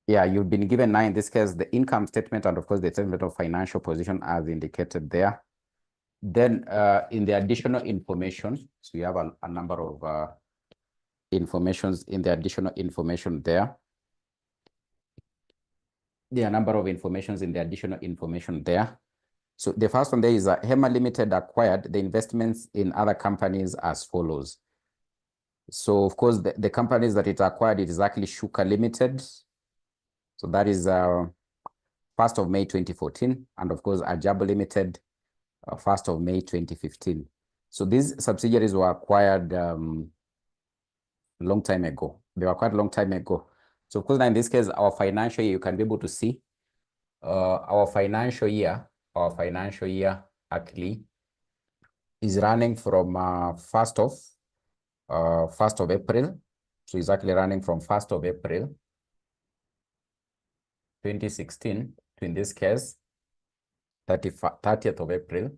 Yeah, you've been given now in this case the income statement and of course the statement of financial position as indicated there. Then in the additional information, so you have a number of informations in the additional information there. There are a number of informations in the additional information there. So the first one there is HEMA Limited acquired the investments in other companies as follows. So of course the companies that it acquired, it is actually Shuka Limited. So that is 1st of May 2014, and of course Ajabu Limited 1st of May 2015. So these subsidiaries were acquired long time ago. They were acquired a long time ago. So of course now in this case, our financial year, you can be able to see our financial year actually is running from 1st of April. So it's actually running from 1st of April 2016 to, in this case, 30th of April.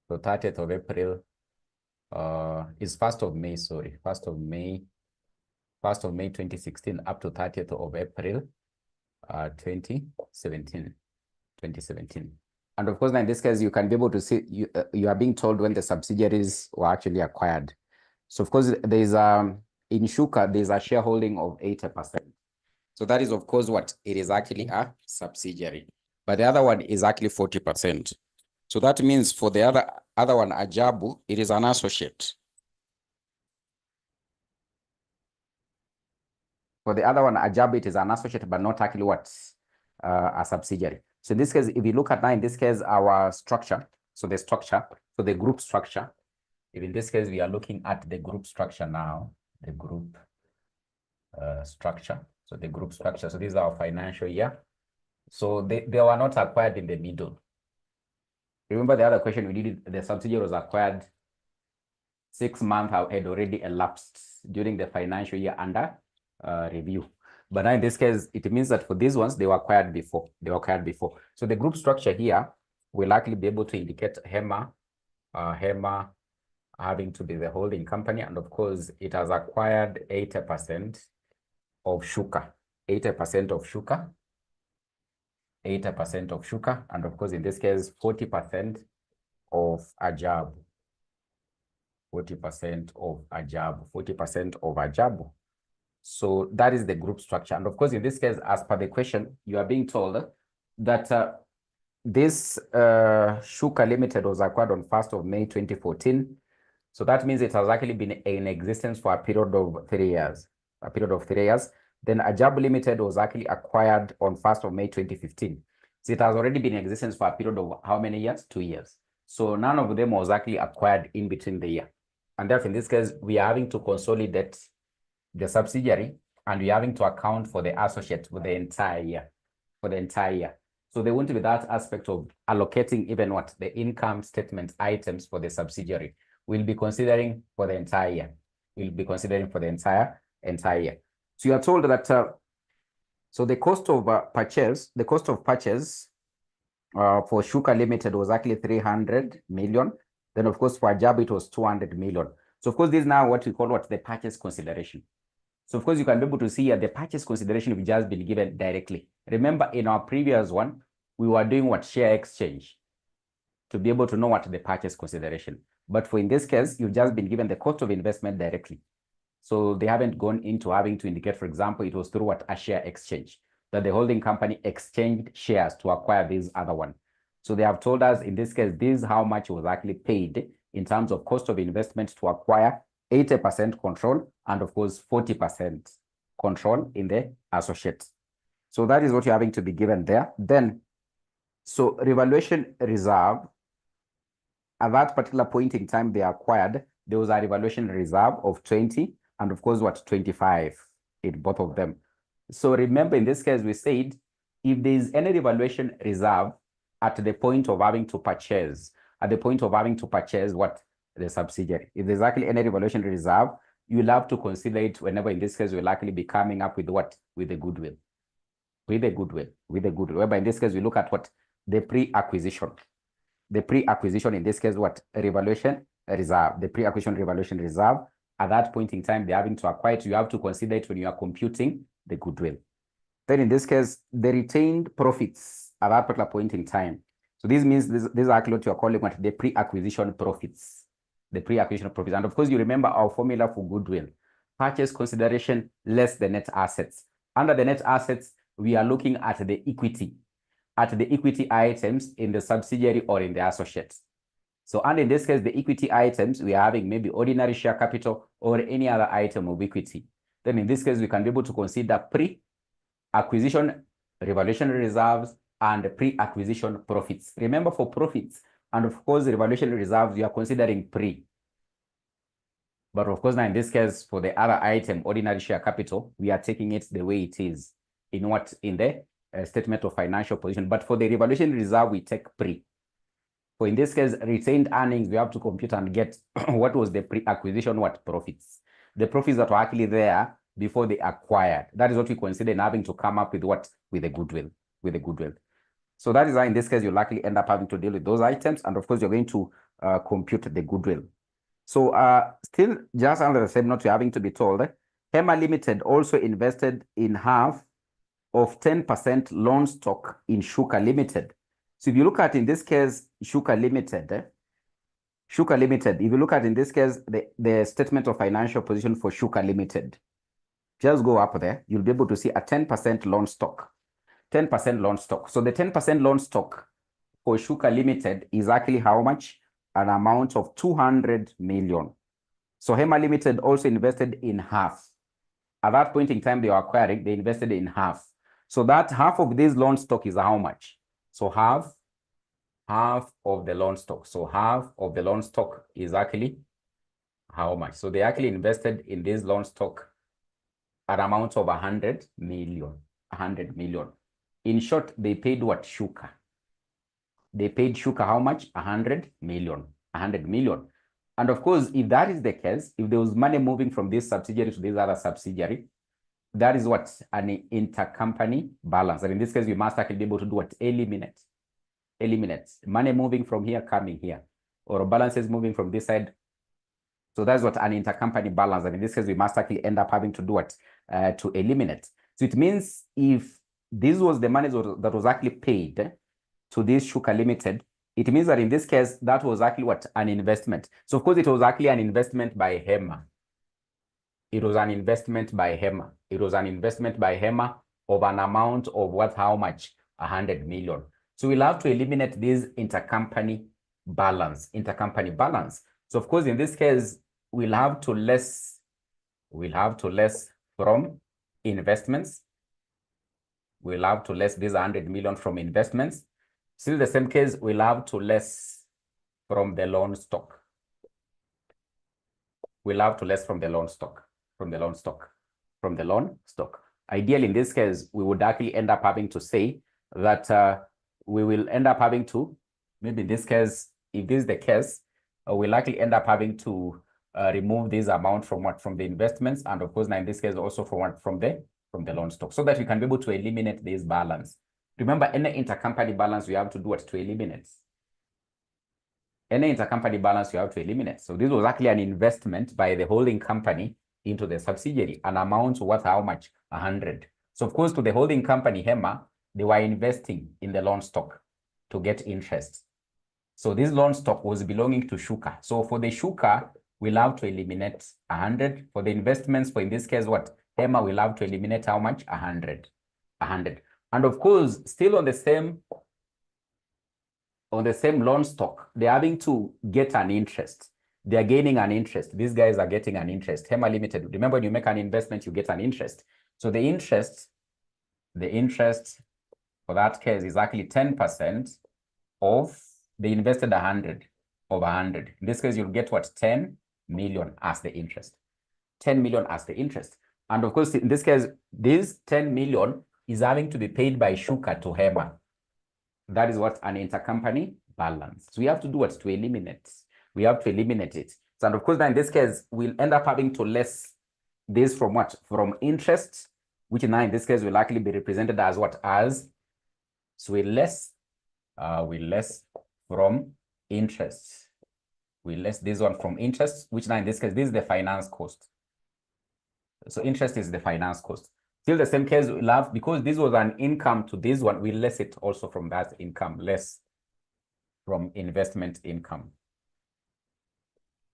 So 30th of April is 1st of May, sorry, 1st of May 2016 up to 30th of April 2017. And of course, now in this case, you can be able to see, you are being told when the subsidiaries were actually acquired. So of course, there is in Shuka, there's a shareholding of 80%. So that is, of course, what? It is actually a subsidiary. But the other one is actually 40%. So that means for the other one, Ajabu, it is an associate. For the other one, Ajabu, it is an associate, but not actually what? A subsidiary. So in this case, if you look at now, in this case, our structure, so the group structure, if in this case, we are looking at the group structure now, the group structure. So the group structure, so this is our financial year. So they were not acquired in the middle. Remember the other question we did, the subsidiary was acquired 6 months had already elapsed during the financial year under review. But now in this case, it means that for these ones, they were acquired before. So the group structure here will likely be able to indicate HEMA having to be the holding company. And of course, it has acquired 80% of Shuka, 80% of Shuka. And of course, in this case, 40% of Ajabu. 40% of Ajabu. So that is the group structure. And of course, in this case, as per the question, you are being told that this Shuka Limited was acquired on 1st of May 2014. So that means it has actually been in existence for a period of 3 years. Then Ajabu Limited was actually acquired on 1st of May 2015. So it has already been in existence for a period of how many years? 2 years. So none of them was actually acquired in between the year. And therefore, in this case, we are having to consolidate the subsidiary and we are having to account for the associate for the entire year. So there won't be that aspect of allocating even what the income statement items for the subsidiary. We'll be considering for the entire year. So you are told that so the cost of purchase for Shuka Limited was actually 300 million. Then of course for Ajabu it was 200 million. So of course this is now what we call the purchase consideration. So of course you can be able to see the purchase consideration will just been given directly. Remember in our previous one, we were doing share exchange to be able to know what the purchase consideration. But for in this case, you've just been given the cost of investment directly. So they haven't gone into having to indicate, for example, it was through a share exchange, that the holding company exchanged shares to acquire this other one. So they have told us in this case, this is how much was actually paid in terms of cost of investment to acquire 80% control and of course 40% control in the associates. So that is what you're having to be given there. Then, so revaluation reserve, at that particular point in time they acquired, there was a revaluation reserve of 20 and of course 25 in both of them. So remember in this case, we said, if there is any revaluation reserve at the point of having to purchase, the subsidiary, if there's actually any revaluation reserve, you'll have to consider it whenever in this case, we'll likely be coming up with the goodwill. Whereby in this case, we look at the pre-acquisition. The pre-acquisition in this case, revaluation reserve, the pre-acquisition revaluation reserve, at that point in time they're having to acquire it, you have to consider it when you are computing the goodwill. Then in this case, the retained profits at that particular point in time. So this means this is actually what you're calling what the pre-acquisition profits. The pre-acquisition profits. And of course, you remember our formula for goodwill. Purchase consideration less the net assets. Under the net assets, we are looking at the equity items in the subsidiary or in the associates. So, and in this case, the equity items, we are having maybe ordinary share capital or any other item of equity. Then in this case, we can be able to consider pre-acquisition revaluation reserves and pre-acquisition profits. Remember, for profits and of course the revaluation reserves, you are considering pre. But of course now in this case, for the other item, ordinary share capital, we are taking it the way it is in the statement of financial position. But for the revaluation reserve, we take pre. So in this case, retained earnings, we have to compute and get what was the pre-acquisition profits. The profits that were actually there before they acquired. That is what we consider in having to come up with with the goodwill. So that is why in this case, you'll likely end up having to deal with those items. And of course, you're going to compute the goodwill. So still just under the same note, you're having to be told, HEMA Limited also invested in half of 10% loan stock in Shuka Limited. So if you look at, in this case, Shuka Limited, if you look at, in this case, the statement of financial position for Shuka Limited, just go up there, you'll be able to see a 10% loan stock. 10% loan stock. So the 10% loan stock for Shuka Limited is actually how much? An amount of 200 million. So HEMA Limited also invested in half. At that point in time they were acquiring, they invested in half. So that half of this loan stock is how much? So half of the loan stock. So half of the loan stock is actually how much? So they actually invested in this loan stock an amount of 100 million. 100 million. In short, they paid what? Shuka. They paid Shuka how much? 100 million. 100 million. And of course, if that is the case, if there was money moving from this subsidiary to this other subsidiary, that is what? An intercompany balance. And in this case, we must actually be able to do what? Eliminate. Money moving from here, coming here. Or balances moving from this side. So that's what an intercompany balance. And in this case, we must actually end up having to do what? To eliminate. So it means if this was the money that was actually paid to this Shuka Limited, it means that in this case, that was actually what? An investment. So of course, it was actually an investment by HEMA. It was an investment by HEMA. It was an investment by HEMA of an amount of what? How much? 100 million. So we'll have to eliminate this intercompany balance. So of course, in this case, we'll have to less from investments. We'll have to less this 100 million from investments. Still the same case, we'll have to less from the loan stock. We'll have to less from the loan stock. Ideally, in this case, we would actually end up having to say that we will end up having to, maybe in this case, if this is the case, we'll likely end up having to remove this amount from the investments, and of course now in this case also from the loan stock, so that we can be able to eliminate this balance. Remember, any intercompany balance we have to do what? To eliminate. Any intercompany balance you have to eliminate. So this was actually an investment by the holding company into the subsidiary, an amount worth how much? 100. So of course, to the holding company HEMA, they were investing in the loan stock to get interest. So this loan stock was belonging to Shuka. So for the Shuka, we'll have to eliminate 100. For the investments, for in this case, what? HEMA will have to eliminate how much? 100. And of course, still on the same loan stock, they're having to get an interest. They're gaining an interest. These guys are getting an interest. HEMA Limited, remember, when you make an investment, you get an interest. So the interest for that case is actually 10% of the invested 100 of 100. In this case, you'll get what? 10 million as the interest. 10 million as the interest. And of course, in this case, this 10 million is having to be paid by Shuka to HEMA. That is what? An intercompany balance. So we have to do what? To eliminate. We have to eliminate it. So, and of course, now in this case, we'll end up having to less this from what? From interest, which now in this case will likely be represented as what? So we less from interest. We less this one from interest, which now in this case, this is the finance cost. So interest is the finance cost. Still the same case, we'll have, because this was an income to this one, we less it also from that income, less from investment income.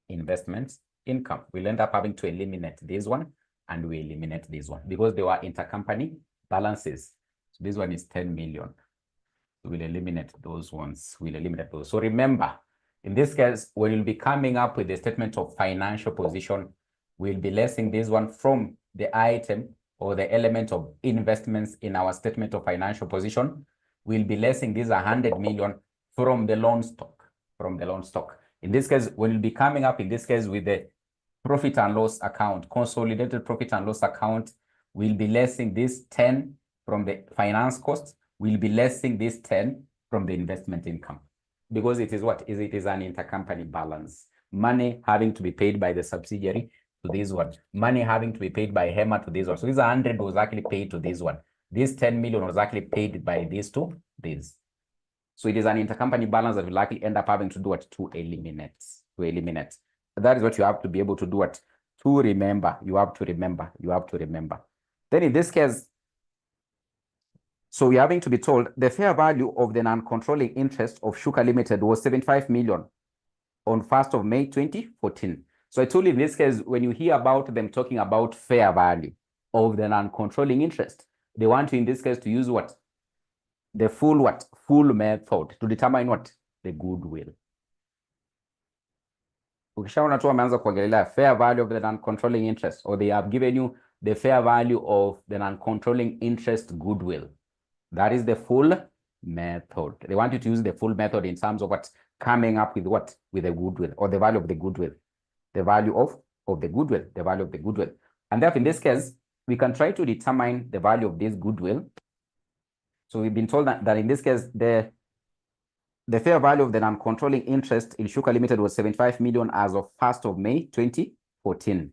Investment income. We'll end up having to eliminate this one and we eliminate this one because they were intercompany balances. So this one is 10 million. We'll eliminate those ones. We'll eliminate those. So remember, in this case, when you'll be coming up with the statement of financial position, we'll be lessing this one from the item or the element of investments in our statement of financial position. We'll be lessing this 100 million from the loan stock, In this case, when you'll be coming up in this case with the profit and loss account, consolidated profit and loss account, we'll be lessing this 10 from the finance costs. We'll be lessing this 10 from the investment income because it is what? It is an intercompany balance. Money having to be paid by the subsidiary to this one. Money having to be paid by HEMA to this one. So this 100 was actually paid to this one. This 10 million was actually paid by these two, this. So it is an intercompany balance that will likely end up having to do what? To eliminate. That is what you have to be able to do what? To remember. You have to remember. Then in this case, so we're having to be told the fair value of the non-controlling interest of Shuka Limited was 75 million on 1st of May 2014. So I told you in this case, when you hear about them talking about fair value of the non-controlling interest, they want you in this case to use what? The full what? Full method to determine what? The goodwill. Ukishaona tu wameanza kuongelea fair value of the non-controlling interest, or they have given you the fair value of the non-controlling interest goodwill. That is the full method. They want you to use the full method in terms of what? Coming up with what? With the goodwill or the value of the goodwill. The value of the goodwill. And therefore, in this case, we can try to determine the value of this goodwill. So we've been told that in this case, the fair value of the non-controlling interest in Shuka Limited was 75 million as of 1st of May 2014.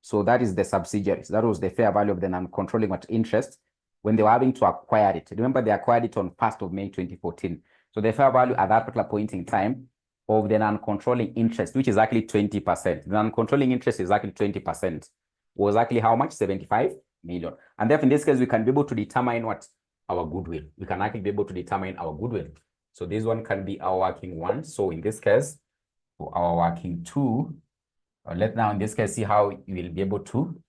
So that is the subsidiaries. That was the fair value of the non-controlling interest when they were having to acquire it. Remember, they acquired it on 1st of May 2014. So the fair value at that particular point in time of the non-controlling interest, which is actually 20%. The non-controlling interest is actually 20%. Was actually how much? 75 million. And therefore, in this case, we can be able to determine what? Our goodwill. We can actually be able to determine our goodwill. So this one can be our working one. So in this case, for our working two, let's now in this case see how you will be able to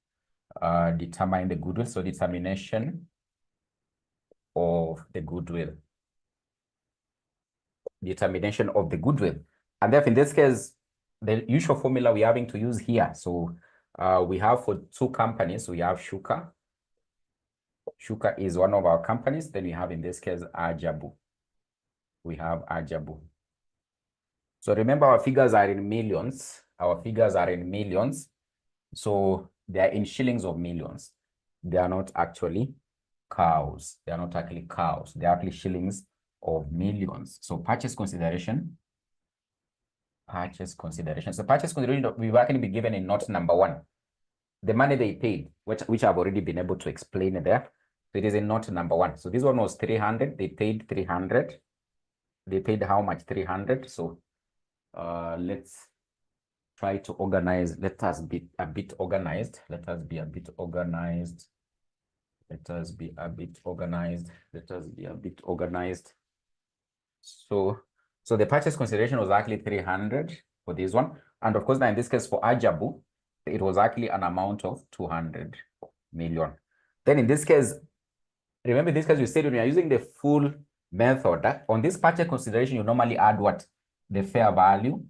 determine the goodwill. So determination of the goodwill. Determination of the goodwill. And therefore, in this case, the usual formula we're having to use here. So we have for two companies, we have Shuka. Shuka is one of our companies. Then we have in this case Ajabu. We have Ajabu. So remember, our figures are in millions. So they are in shillings of millions. They are not actually cows. They are actually shillings of millions. So purchase consideration. So purchase consideration, we've actually been given in note number 1. The money they paid, which I've already been able to explain there. So it is in note number 1. So this one was 300. They paid 300. They paid how much? 300. So let's try to organize. Let us be a bit organized. So the purchase consideration was actually 300 for this one. And of course, now in this case for Ajabu, it was actually an amount of 200 million. Then in this case, remember in this case, we said when you are using the full method, on this purchase consideration, you normally add what? The fair value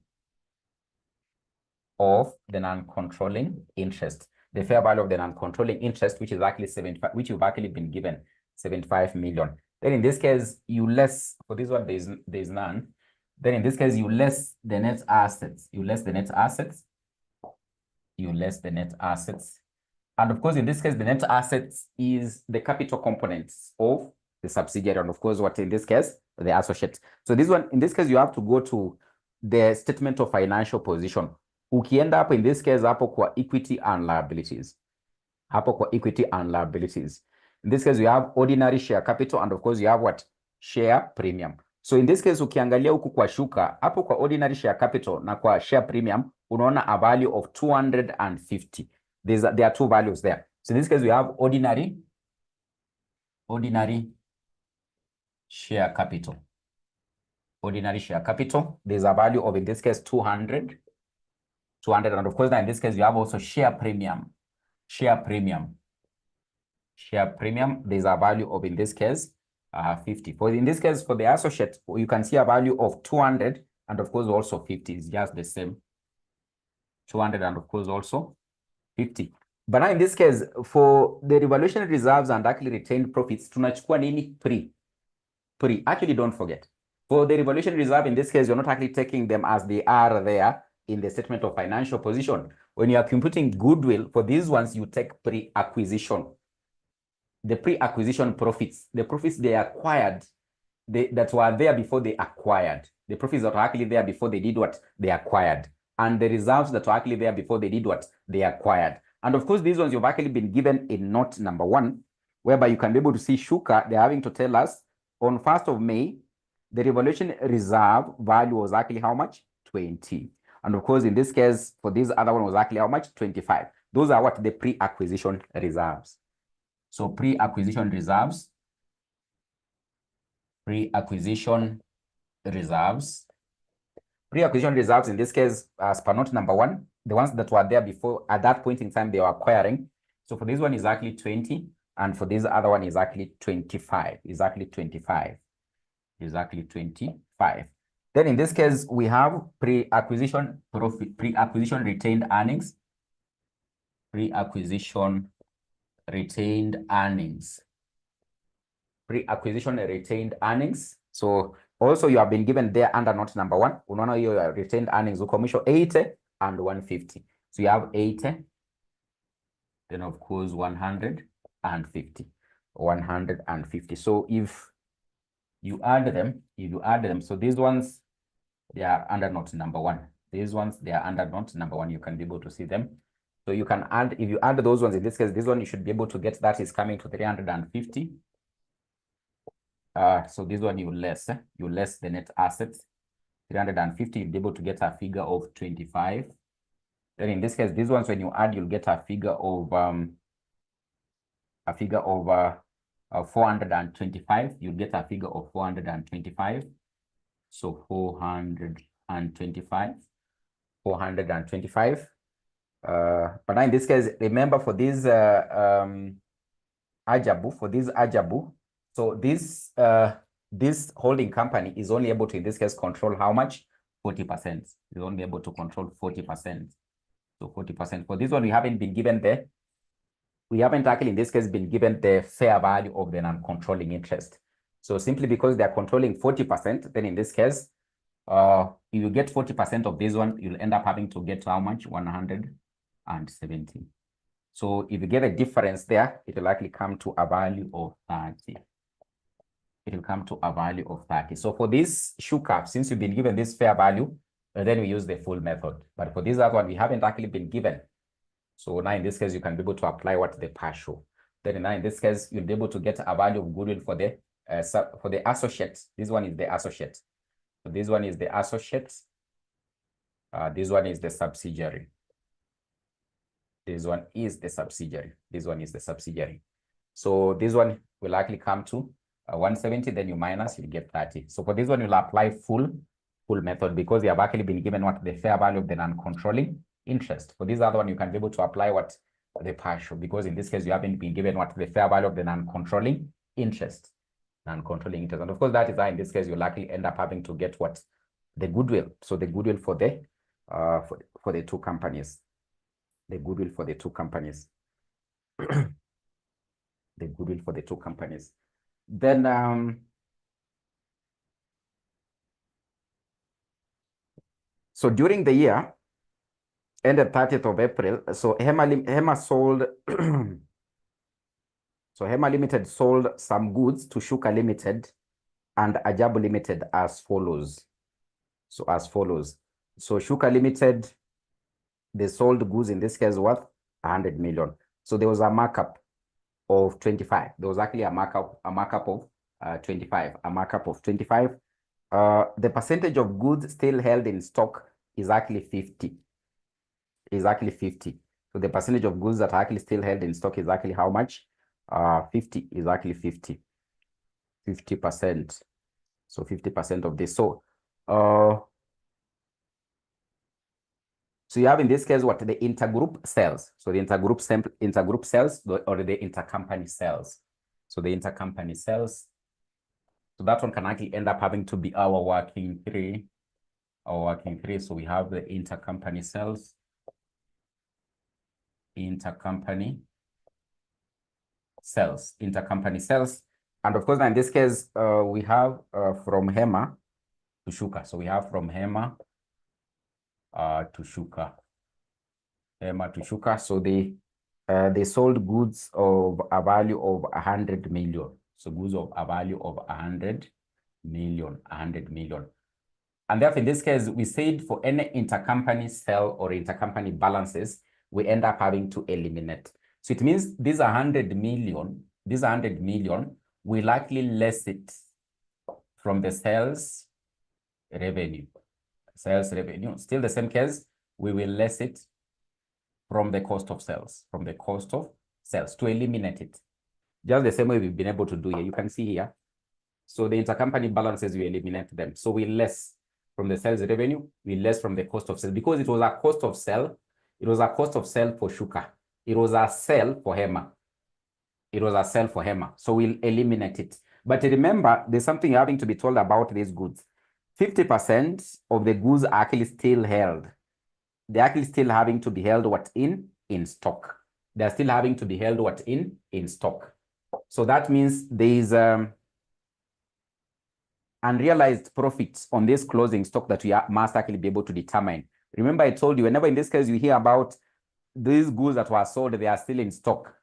of the non-controlling interest. The fair value of the non-controlling interest, which is actually 75, which you've actually been given 75 million. Then in this case, you less, for this one, there's none. Then in this case, you less the net assets. You less the net assets. And of course, in this case, the net assets is the capital components of the subsidiary. And of course, what in this case, the associate. So this one, in this case, you have to go to the statement of financial position. Ukienda hapo, in this case, hapo kwa equity and liabilities. In this case, you have ordinary share capital, and of course, you have what? Share premium. So in this case ukiangalia huku kwa shuka hapo kwa ordinary share capital na kwa share premium unaona a value of 250. There are two values there. So in this case we have ordinary share capital. Ordinary share capital, there's a value of, in this case, 200. And of course, now in this case, you have also share premium. Share premium, there's a value of, in this case, 50. For in this case, for the associate, you can see a value of 200, and of course, also 50 is just the same. 200, and of course, also 50. But now in this case, for the revaluation reserves and actually retained profits, tunachukua nini? Pre. Actually, don't forget. For the revaluation reserve, in this case, you're not actually taking them as they are there in the statement of financial position. When you are computing goodwill, for these ones, you take pre-acquisition. The pre-acquisition profits, the profits they acquired, that were there before they acquired. The profits that were actually there before they did what? They acquired. And the reserves that were actually there before they did what? They acquired. And of course, these ones you've actually been given in note number 1, whereby you can be able to see Shuka, they're having to tell us on 1st of May, the revaluation reserve value was actually how much? 20. And of course, in this case, for this other one was actually how much? 25. Those are what? The pre-acquisition reserves. So pre-acquisition reserves. Pre-acquisition reserves. Pre-acquisition reserves, in this case, as per note number 1, the ones that were there before, at that point in time, they were acquiring. So for this one is actually 20. And for this other one is actually 25. Exactly 25. Exactly 25. Then in this case, we have pre-acquisition profit, pre-acquisition retained earnings. Pre-acquisition retained earnings. Pre-acquisition retained earnings. So also you have been given there under note number 1. Unaona your retained earnings ukomisho 80 and 150. So you have 80. Then of course 150. 150. So if you add them, so these ones, they are under note number 1. These ones, they are under note number 1. You can be able to see them. So you can add, if you add those ones, in this case, this one you should be able to get, that is coming to 350. So this one you less the net assets. 350, you'll be able to get a figure of 25. Then in this case, these ones, when you add, you'll get a figure of 425. You'll get a figure of 425. So 425. But now in this case, remember for this Ajabu, so this holding company is only able to, in this case, control how much? 40%. Is only able to control 40%. So 40%. For this one, we haven't been given we haven't actually in this case been given the fair value of the non-controlling interest. So simply because they're controlling 40%, then in this case, if you get 40% of this one, you'll end up having to get how much? 170. So if you get a difference there, it will likely come to a value of 30. It will come to a value of 30. So for this Shuka, since you've been given this fair value, then we use the full method. But for this other one, we haven't actually been given. So now in this case, you can be able to apply what the partial. Then now in this case, you'll be able to get a value of goodwill for the associate. This one is the associate. So this one is the associate. This one is the subsidiary. This one is the subsidiary. This one is the subsidiary. So this one will likely come to 170, then you minus, you get 30. So for this one, you'll apply full method because you have actually been given what the fair value of the non-controlling interest. For this other one, you can be able to apply what the partial, because in this case, you haven't been given what the fair value of the non-controlling interest. And of course, that is why in this case, you'll likely end up having to get what the goodwill. So the goodwill for the two companies. The goodwill for the two companies. The goodwill for the two companies. Then so during the year ended 30th of April, so Hema sold so Hema Limited sold some goods to Shuka Limited and Ajabu Limited as follows. So as follows. So Shuka Limited, they sold goods in this case worth 100 million. So there was a markup of 25. There was actually a markup of 25. A markup of 25. the percentage of goods still held in stock is actually 50. Is actually 50. So the percentage of goods that are actually still held in stock is actually how much? 50 is actually 50. 50%. So 50% of this. So you have in this case what? The intergroup sales. So the intergroup sales or the intercompany sales. So the intercompany sales. So that one can actually end up having to be our working three. So we have the intercompany sales. Intercompany sales. And of course, in this case, we have from Hema to Shuka. So we have from Hema to Shuka. So they sold goods of a value of 100 million. So goods of a value of 100 million. And therefore, in this case, we said for any intercompany sale or intercompany balances, we end up having to eliminate. So it means these 100 million, we likely less it from the sales revenue. Still the same case, we will less it from the cost of sales, to eliminate it. Just the same way we've been able to do here. You can see here. So the intercompany balances, we eliminate them. So we less from the sales revenue, we less from the cost of sale, because it was a cost of sale. It was a cost of sale for Shuka. It was a sale for Hema. So we'll eliminate it. But remember, there's something having to be told about these goods. 50% of the goods are actually still held. They're actually still having to be held in stock. They're still having to be held in stock. So that means there is unrealized profits on this closing stock that we must actually be able to determine. Remember, I told you, whenever in this case you hear about these goods that were sold, they are still in stock,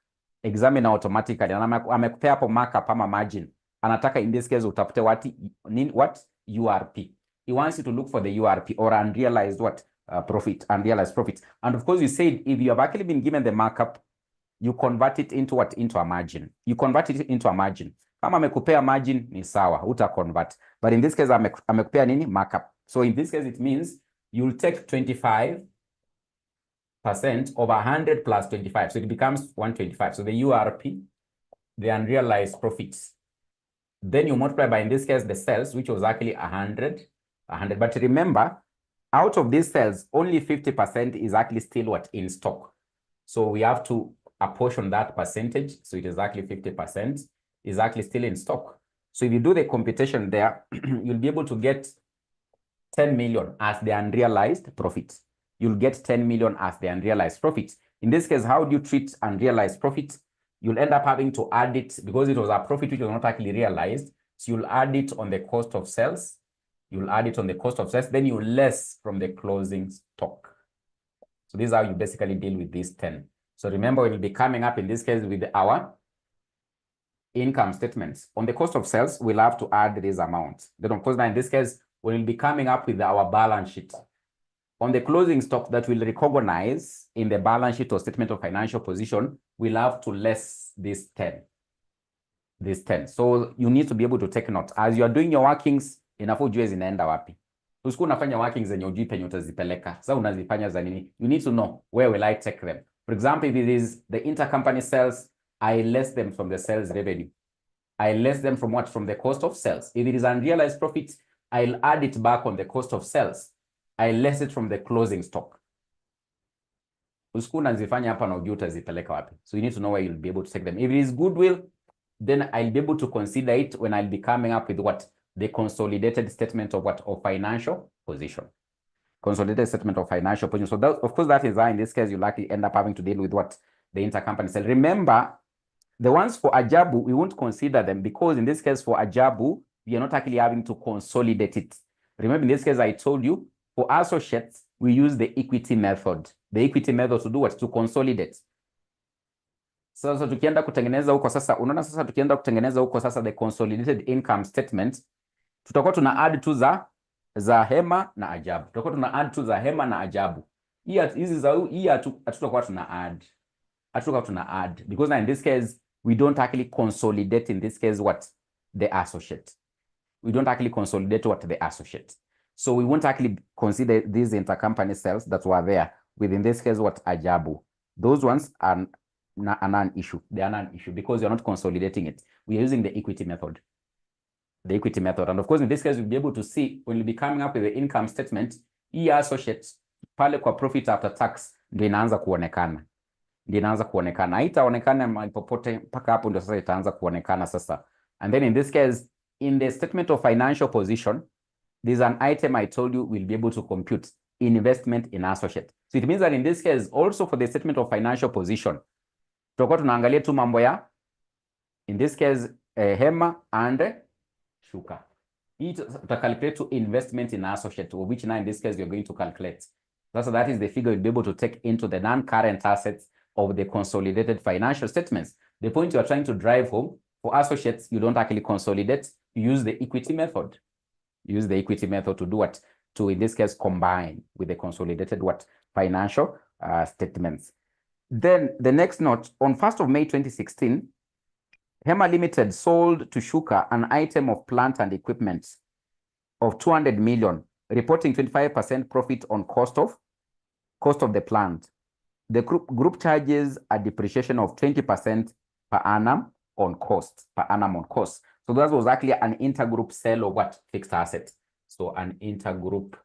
examine automatically. And amekupea hapo markup ama margin. Anataka in this case utafute what? URP. He wants you to look for the URP or unrealized profit, unrealized profits. And of course, you said if you have actually been given the markup, you convert it into what? Into a margin. Kama amekupea margin ni sawa, uta-convert. But in this case, amekupea nini? Markup. So in this case, it means you'll take 25% over 100 plus 25. So it becomes 125. So the URP, the unrealized profits. Then you multiply by, in this case, the sales, which was actually 100. But remember, out of these sales, only 50% is actually still in stock. So we have to apportion that percentage. So it is actually 50% is actually still in stock. So if you do the computation there, you'll be able to get 10 million as the unrealized profits. You'll get 10 million as the unrealized profits. In this case, how do you treat unrealized profits? You'll end up having to add it, because it was a profit which was not actually realized. So you'll add it on the cost of sales. Then you less from the closing stock. So this is how you basically deal with these 10. So remember, we'll be coming up in this case with our income statements. On the cost of sales, we'll have to add this amount. Then of course, now in this case, we'll be coming up with our balance sheet. On the closing stock that we'll recognize in the balance sheet or statement of financial position, we'll have to less this 10. So you need to be able to take note. As you are doing your workings, inafaa ujue zinaenda wapi. Usiku unafanya workings zenye ujui penye utazipeleka. Sasa unazifanya za nini? You need to know, where will I take them? For example, if it is the intercompany sales, I less them from the sales revenue. I less them from what? From the cost of sales. If it is unrealized profits, I'll add it back on the cost of sales. I less it from the closing stock. Usiku unazifanya hapa na ujui utazipeleka wapi. So you need to know where you'll be able to take them. If it is goodwill, then I'll be able to consider it when I'll be coming up with what? The consolidated statement of what? Of financial position. Consolidated statement of financial position. So that, of course, that is why in this case, you likely end up having to deal with what? The intercompany sale. Remember, the ones for Ajabu, we won't consider them, because in this case for Ajabu, we are not actually having to consolidate it. Remember, in this case, I told you, for associates, we use the equity method. The equity method to do what? To consolidate. Sasa tukienda kutengeneza huko sasa, unaona sasa tukienda kutengeneza huko sasa the consolidated income statement, tutakuwa tuna add tu za Hema na Ajabu. Tutakuwa tuna add tu za Hema na Ajabu. Hizi za hii hatutakuwa tuna add. Because now in this case, we don't actually consolidate in this case what? The associate. we don't actually consolidate what the associates. So we won't actually consider these intercompany sales that were there within this case what Ajabu. Those ones are non-issue. They are non-issue because you're not consolidating it. We are using the equity method. The equity method. And of course, in this case, you'll be able to see when you'll be coming up with the income statement, associates pale kwa profit after tax ndio inaanza kuonekana. Haitaonekana mahali popote mpaka hapo ndio sasa itaanza kuonekana sasa. And then in this case, in the statement of financial position, there's an item I told you will be able to compute investment in associate. So it means that in this case, also for the statement of financial position, tutakuwa tunaangalia tu mambo ya, in this case, Hema and Shuka. To calculate to investment in associate, which now in this case you're going to calculate. So that is the figure you'll be able to take into the non-current assets of the consolidated financial statements. The point you are trying to drive home, for associates, you don't actually consolidate, you use the equity method. Use the equity method to do what? To, in this case, combine with the consolidated what? Financial statements. Then the next note, on 1st of May 2016, Hema Limited sold to Shuka an item of plant and equipment of 200 million, reporting 25% profit on cost of the plant. The group charges a depreciation of 20% per annum on cost, So that was actually an intergroup sale of what? Fixed asset. So an intergroup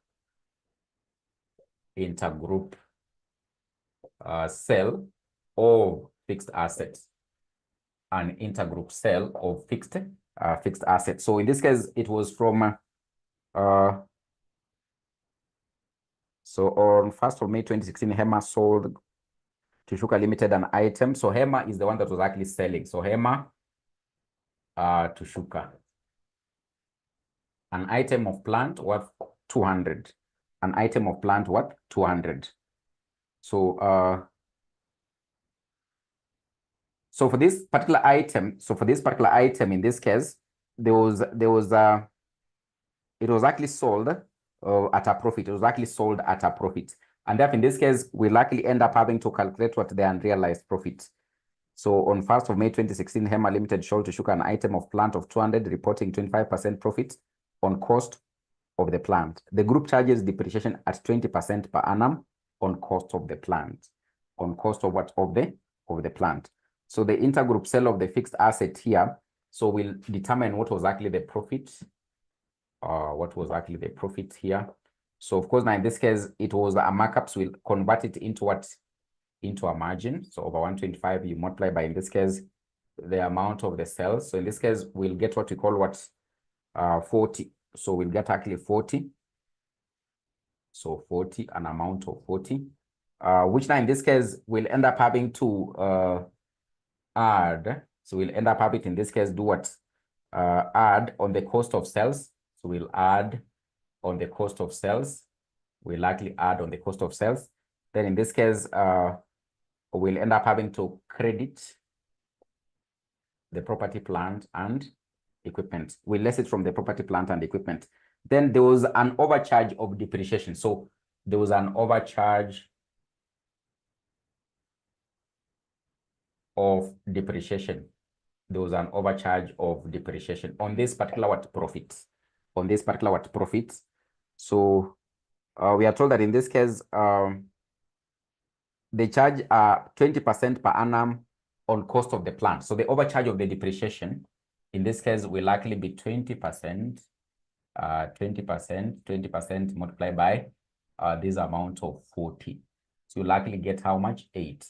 sale of fixed assets. An intergroup sale of fixed assets. So in this case, it was from so on 1st of May 2016, Hema sold to Shuka Limited an item. So Hema is the one that was actually selling. So Hema to Shuka. An item of plant worth 200. An item of plant worth 200. So so for this particular item, in this case, it was actually sold at a profit. It was actually sold at a profit. And therefore, in this case, we'll likely end up having to calculate what the unrealized profit. So on 1st of May 2016, Hema Limited sold to Shuka an item of plant of 200, reporting 25% profit on cost of the plant. The group charges depreciation at 20% per annum on cost of the plant. On cost of what? Of the plant. So the intergroup sale of the fixed asset here, so we'll determine what was actually the profit. What was actually the profit here. So of course, now in this case, it was a markup, so we'll convert it into what? Into a margin. So over 125, you multiply by, in this case, the amount of the sales. So in this case, we'll get what we call what? 40. So we'll get actually 40. So 40, an amount of 40, which now in this case, we'll end up having to add. So we'll end up having, in this case, do what? Add on the cost of sales. So we'll add on the cost of sales. We'll likely add on the cost of sales. Then in this case, we'll end up having to credit the property, plant, and equipment. We'll less it from the property, plant, and equipment. Then there was an overcharge of depreciation. So there was an overcharge of depreciation. There was an overcharge of depreciation on this particular what? Profit. On this particular what? Profit. So we are told that in this case, they charge 20% per annum on cost of the plant. So the overcharge of the depreciation, in this case, will likely be 20%, 20% multiplied by this amount of 40. So you likely get how much? 8.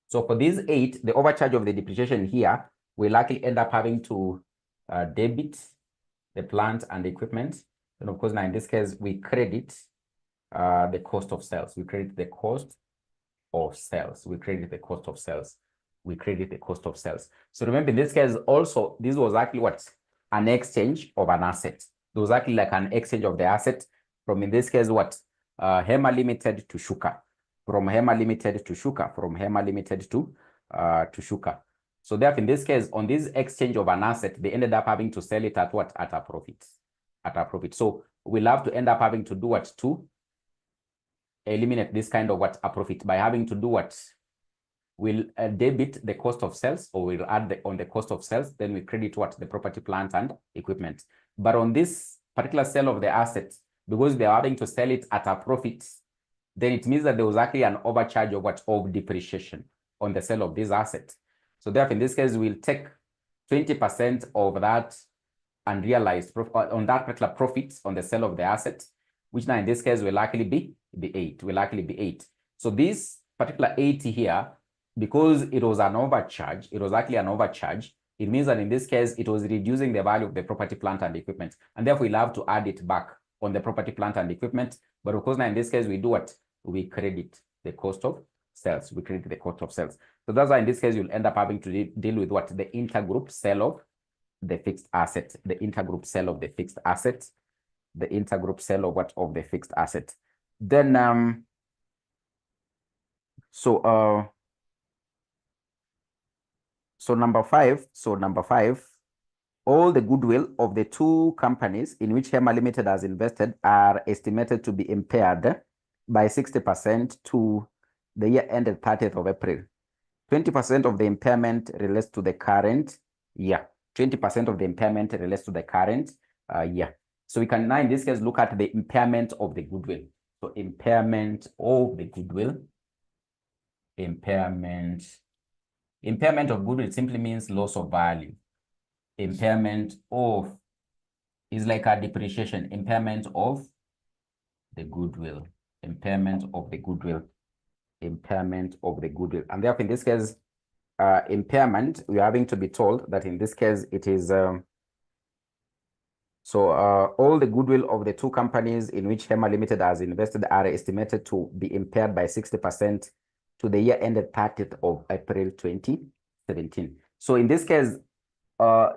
So for these 8, the overcharge of the depreciation here, we likely end up having to debit the plant and the equipment. And of course, now in this case, we credit the cost of sales. We credit the cost of sales. We credit the cost of sales. We credit the cost of sales. So remember, in this case, also, this was actually what? An exchange of an asset. It was actually like an exchange of the asset from, in this case, what? Hema Limited to Shuka. From Hema Limited to Shuka. From Hema Limited to Shuka. So therefore, in this case, on this exchange of an asset, they ended up having to sell it at what? At a profit. At a profit. So we'll have to end up having to do what? To eliminate this kind of what? A profit by having to do what? We'll debit the cost of sales, or we'll add on the cost of sales, then we credit what? The property, plant, and equipment. But on this particular sale of the asset, because they are having to sell it at a profit, then it means that there was actually an overcharge of what? Of depreciation on the sale of this asset. So therefore, in this case, we'll take 20% of that unrealized on that particular profit on the sale of the asset, which now in this case will likely be 8. Will likely be 8. So this particular 80 here, because it was an overcharge, it was actually an overcharge. It means that in this case, it was reducing the value of the property, plant, and equipment. And therefore, we'll have to add it back on the property, plant, and equipment. But of course, now in this case, we do what? We credit the cost of sales. We credit the cost of sales. So that's why in this case, you'll end up having to deal with what? The intergroup sale of the fixed asset. The intergroup sale of the fixed asset. The intergroup sale of what? Of the fixed asset. Then, so number five, all the goodwill of the two companies in which HEMA Limited has invested are estimated to be impaired by 60% to the year ended 30th of April. 20% of the impairment relates to the current year. 20% of the impairment relates to the current year. So we can now, in this case, look at the impairment of the goodwill. So impairment of the goodwill. Impairment of goodwill simply means loss of value. Impairment of is like a depreciation. Impairment of the goodwill. Impairment of the goodwill. Impairment of the goodwill. And therefore, in this case, impairment, we are having to be told that in this case, it is all the goodwill of the two companies in which HEMA Limited has invested are estimated to be impaired by 60% to the year ended 30th of April 2017. So in this case,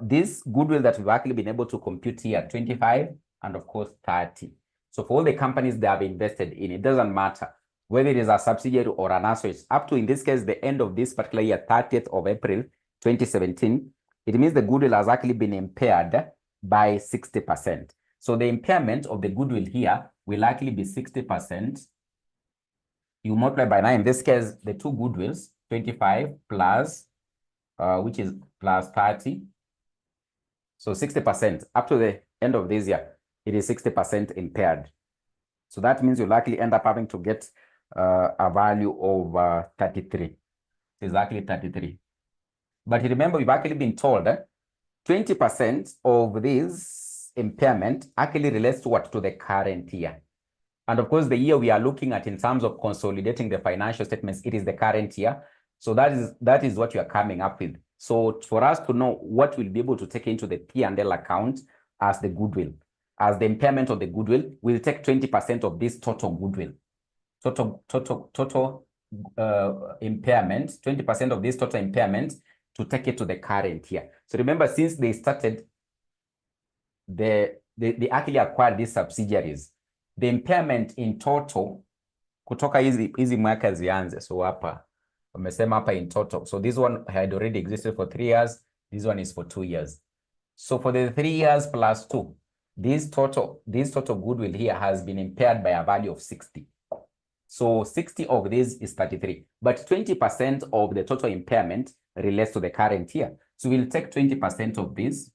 this goodwill that we've actually been able to compute here, 25 and of course 30. So for all the companies they have invested in, it doesn't matter whether it is a subsidiary or an associate, up to, in this case, the end of this particular year, 30th of April 2017, it means the goodwill has actually been impaired by 60%. So the impairment of the goodwill here will likely be 60%. You multiply by 9. In this case, the two goodwills, 25 plus, which is plus 30. So 60%. Up to the end of this year, it is 60% impaired. So that means you'll likely end up having to get a value of 33. Exactly 33. But remember, we've actually been told that 20% of this impairment actually relates to what? To the current year. And of course, the year we are looking at in terms of consolidating the financial statements, it is the current year. So that is what you are coming up with. So for us to know what we'll be able to take into the P&L account as the goodwill, as the impairment of the goodwill, we'll take 20% of this total goodwill. Total impairment, 20% of this total impairment to take it to the current year. So remember, since they started, they actually acquired these subsidiaries. The impairment in total, kutoka hizi mwaka zianze, so hapa, wamesema hapa in total. So this one had already existed for 3 years. This one is for 2 years. So for the 3 years plus 2, this total goodwill here has been impaired by a value of 60. So 60 of this is 33, but 20% of the total impairment relates to the current year. So we'll take 20% of this,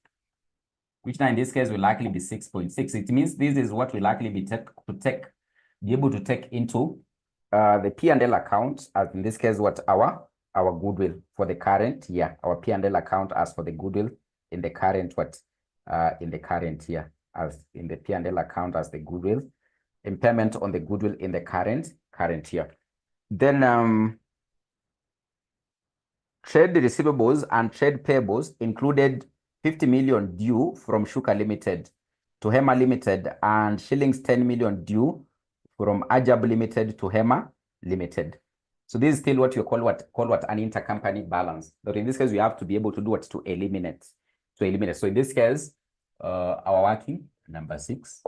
which now in this case will likely be 6.6. It means this is what will likely be able to take into the P&L account, as in this case, what our goodwill for the current year, our P&L account as for the goodwill in the current in the current year, as in the P&L account as the goodwill, impairment on the goodwill in the current year. Then trade receivables and trade payables included 50 million due from Shuka Limited to HEMA Limited and shillings 10 million due from Ajab Limited to HEMA Limited. So this is still what you call an intercompany balance. But in this case, we have to be able to do what? To eliminate. So in this case, our working number 6.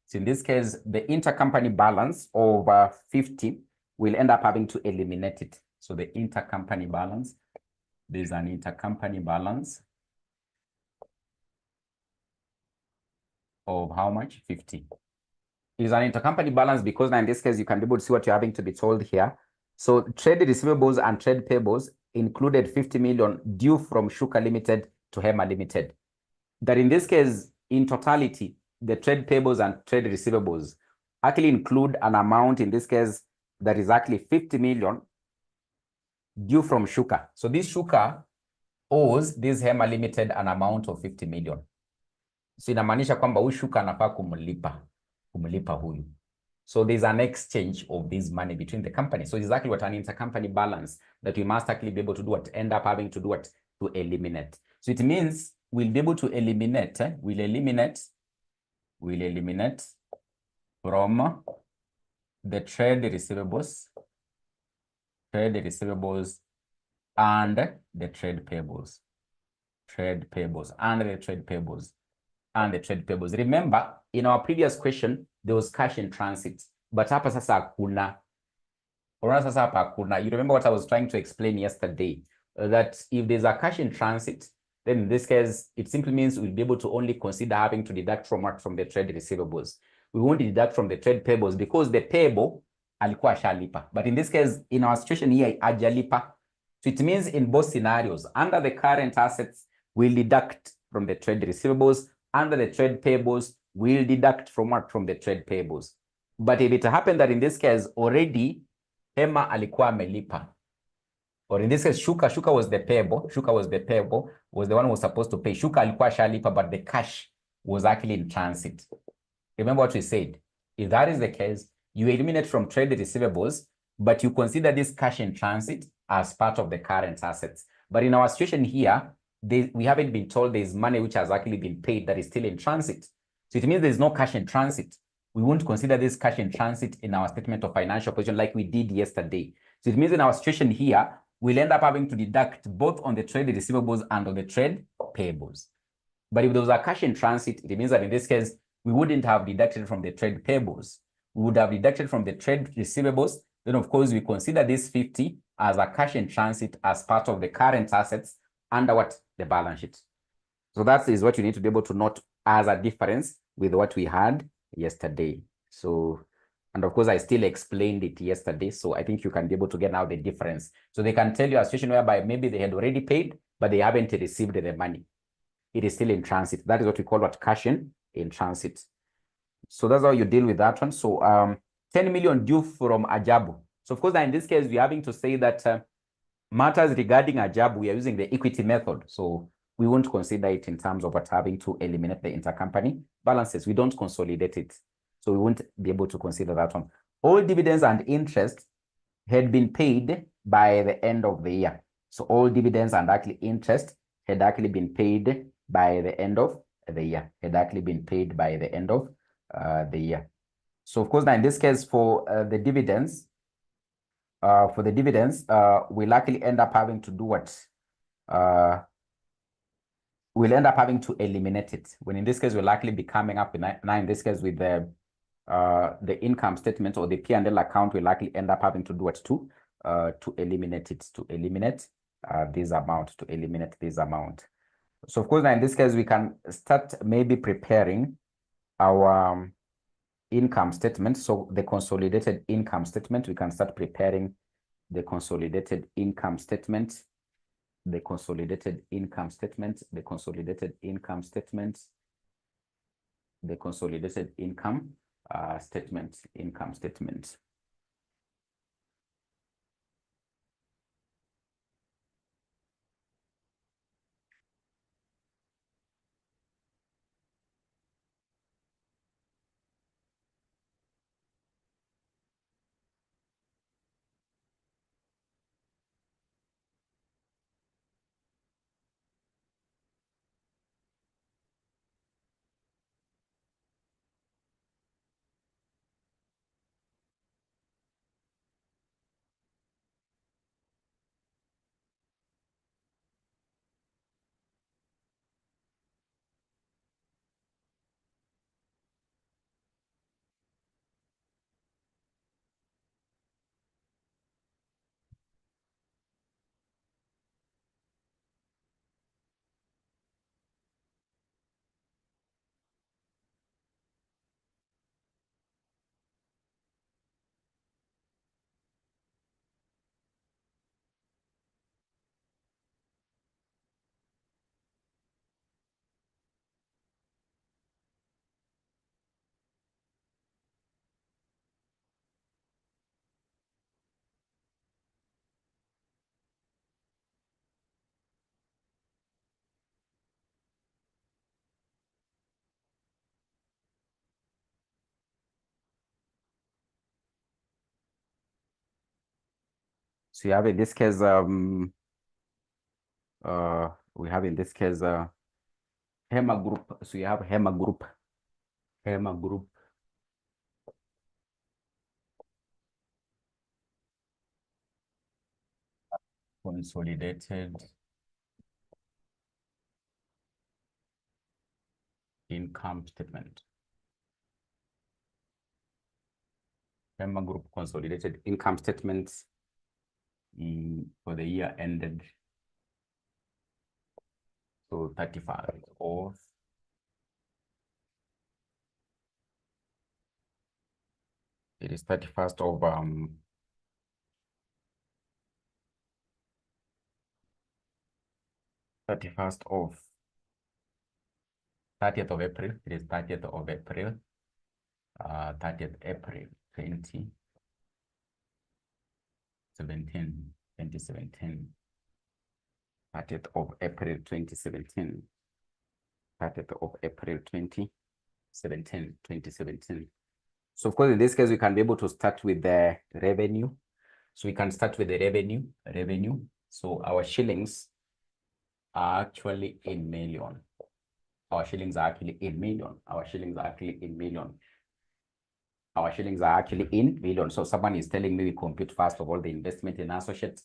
So in this case, the intercompany balance of 50 will end up having to eliminate it. So the intercompany balance, there's an intercompany balance of how much? 50. It is an intercompany balance because now in this case, you can be able to see what you're having to be told here. So trade receivables and trade payables included 50 million due from Shuka Limited to HEMA Limited. that in this case, in totality, the trade payables and trade receivables actually include an amount in this case that is actually 50 million due from Shuka. So this Shuka owes this Hema Limited an amount of 50 million. So inamaanisha kwamba huyu Shuka anafaa kumlipa huyu. So there's an exchange of this money between the company. So exactly what an intercompany balance that we must actually be able to do what end up having to do what to eliminate. So it means we'll be able to eliminate, we'll eliminate from the trade receivables and the trade payables. Remember, in our previous question, there was cash in transit, but hapa sasa hakuna. You remember what I was trying to explain yesterday, that if there's a cash in transit, then in this case, it simply means we'll be able to only consider having to deduct from the trade receivables. We won't deduct from the trade payables because the payable alikuwa shalipa. But in this case, in our situation here, ajalipa. So it means in both scenarios, under the current assets, we'll deduct from the trade receivables. Under the trade payables, we'll deduct from the trade payables. But if it happened that in this case, already Hema alikuwa amelipa, or in this case, Shuka was the payable. Was the one who was supposed to pay. Shuka alikuwa shalipa, but the cash was actually in transit. Remember what we said. If that is the case, you eliminate from trade receivables, but you consider this cash in transit as part of the current assets. But in our situation here, we haven't been told there's money which has actually been paid that is still in transit. So it means there's no cash in transit. We won't consider this cash in transit in our statement of financial position like we did yesterday. So it means in our situation here, we'll end up having to deduct both on the trade receivables and on the trade payables. But if there was a cash in transit, it means that in this case, we wouldn't have deducted from the trade payables. We would have deducted from the trade receivables. Then, of course, we consider this 50 as a cash in transit as part of the current assets under what? The balance sheet. So that is what you need to be able to note as a difference with what we had yesterday. So, and of course, I still explained it yesterday. So I think you can be able to get now the difference. So they can tell you a situation whereby maybe they had already paid, but they haven't received the money. It is still in transit. That is what we call what? Cash in transit. So that's how you deal with that one. So 10 million due from Ajabu. So of course, in this case, we're having to say that matters regarding Ajabu, we are using the equity method. So we won't consider it in terms of what having to eliminate the intercompany balances. We don't consolidate it. So we won't be able to consider that one. All dividends and interest had been paid by the end of the year. So all dividends and actually interest had actually been paid by the end of the year. So of course, now in this case, for the dividends, we'll actually end up having to do what? We'll end up having to eliminate it. When in this case, we'll likely be coming up now in this case with the income statement or the P&L account, we'll likely end up having to do what? To eliminate it, to eliminate this amount. So of course, now in this case, we can start maybe preparing our income statement. So the consolidated income statement, we can start preparing the consolidated income statement, the consolidated income statement. So you have in this case, we have in this case, HEMA group. So you have HEMA group, consolidated income statement. HEMA group consolidated income statements for the year ended. So 35 of it is 31st of 30th of April. It is 30th of April. 30th April 2017. 30th of April 2017. 30th of April 2017. So of course, in this case, we can be able to start with the revenue. So we can start with the revenue. So our shillings are actually in million. Our shillings are actually in million. So someone is telling me we compute first of all the investment in associates.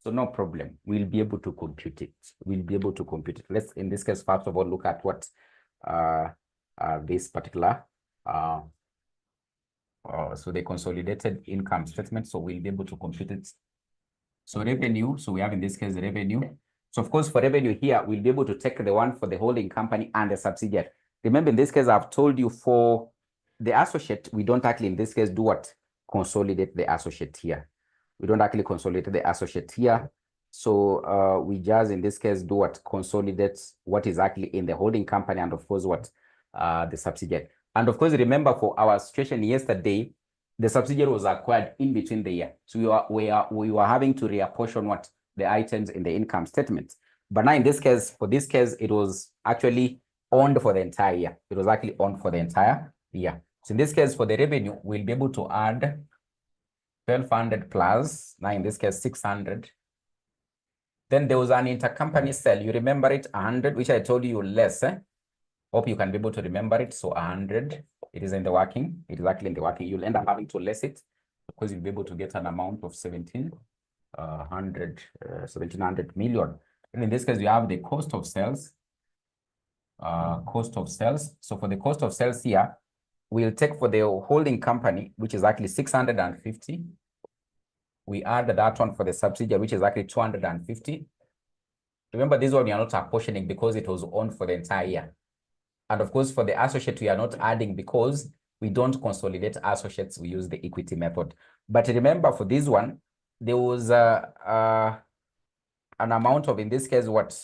So no problem. We'll be able to compute it. Let's, in this case, first of all, look at what this particular so the consolidated income statement. So we'll be able to compute it. So revenue. So we have in this case revenue. So of course, for revenue here, we'll be able to take the one for the holding company and the subsidiary. Remember, in this case, I've told you for the associate, we don't actually, in this case, do what? Consolidate the associate here. We don't actually consolidate the associate here. So we just, in this case, do what? Consolidate what is actually in the holding company and, of course, what? The subsidiary. And, of course, remember, for our situation yesterday, the subsidiary was acquired in between the year. So we were having to reapportion what? The items in the income statement. But now in this case, for this case, it was actually owned for the entire year. It was actually owned for the entire year. So in this case, for the revenue, we'll be able to add 1,200 plus, now in this case, 600. Then there was an intercompany sale. You remember it, 100, which I told you less. Hope you can be able to remember it. So 100, it is in the working. It is actually in the working. You'll end up having to less it because you'll be able to get an amount of 1,700 million. And in this case, you have the cost of sales. So for the cost of sales here, we'll take for the holding company, which is actually 650. We add that one for the subsidiary, which is actually 250. Remember, this one we are not apportioning because it was owned for the entire year. And of course, for the associate, we are not adding because we don't consolidate associates. We use the equity method. But remember, for this one, there was an amount of, in this case, what?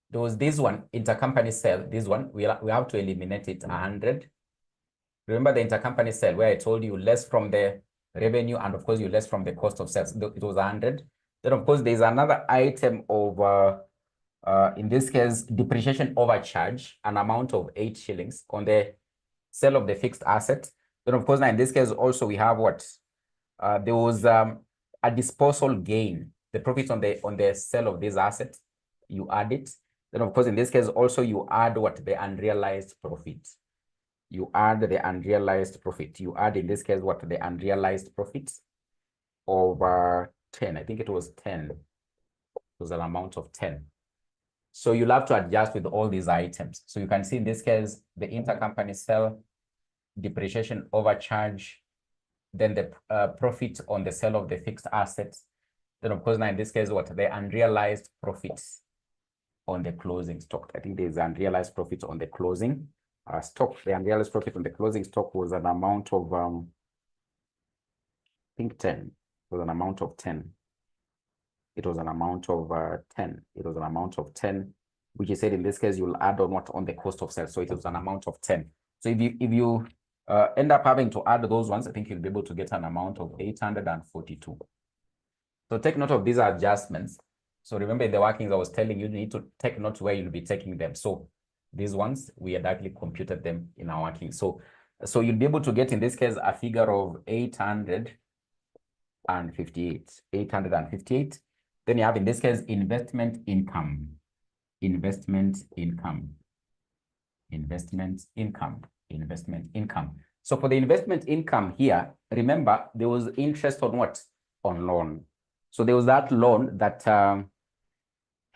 There was this one, intercompany sale. This one, we have to eliminate it, 100. Remember the intercompany sale where I told you less from the revenue and, of course, you less from the cost of sales. It was 100. Then, of course, there's another item of, in this case, depreciation overcharge, an amount of 8 shillings on the sale of the fixed asset. Then, of course, now in this case, also we have what? There was a disposal gain, the profit on the sale of this asset. You add it. Then, of course, in this case, also you add what? The unrealized profit. You add the unrealized profit. You add, in this case, what? The unrealized profits over 10. I think it was 10. It was an amount of 10. So you'll have to adjust with all these items. So you can see in this case, the intercompany sale, depreciation overcharge, then the profit on the sale of the fixed assets. Then, of course, now in this case, what? The unrealized profits on the closing stock. I think there's unrealized profits on the closing stock. The unrealized profit on the closing stock was an amount of, I think 10. It was an amount of 10. It was an amount of 10. It was an amount of 10, which is said in this case, you'll add on what? On the cost of sales. So it was an amount of 10. So if you end up having to add those ones, I think you'll be able to get an amount of 842. So take note of these adjustments. So remember in the workings, I was telling you, you need to take note where you'll be taking them. So these ones, we had actually computed them in our working. So you'll be able to get, in this case, a figure of 842 858. 858. Then you have in this case investment income. Investment income. Investment income. Investment income. So for the investment income here, remember there was interest on what? On loan. So there was that loan that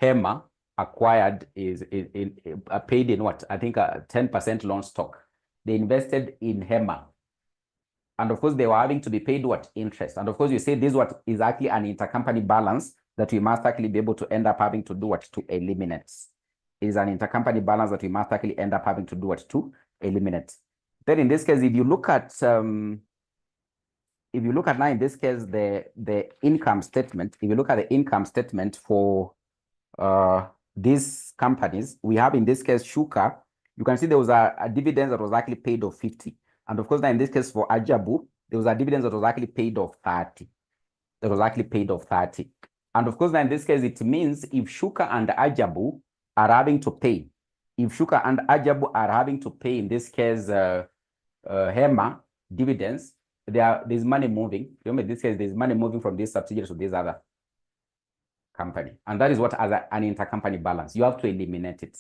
HEMA acquired paid in what? I think 10% loan stock. They invested in HEMA. And of course, they were having to be paid what? Interest. And of course, you say this what is actually an intercompany balance that we must actually be able to end up having to do what? To eliminate. It is an intercompany balance that we must actually end up having to do what? To eliminate. Then in this case, if you look at now in this case, the income statement, if you look at the income statement for these companies, we have in this case, Shuka, you can see there was a dividend that was actually paid of 50. And of course, now in this case for Ajabu, there was a dividend that was actually paid of 30. That was actually paid of 30. And of course, now in this case, it means if Shuka and Ajabu are having to pay, if Shuka and Ajabu are having to pay, in this case, HEMA dividends, there's money moving. Remember, in this case, there's money moving from this subsidiary to this other company. And that is what as an intercompany balance. You have to eliminate it.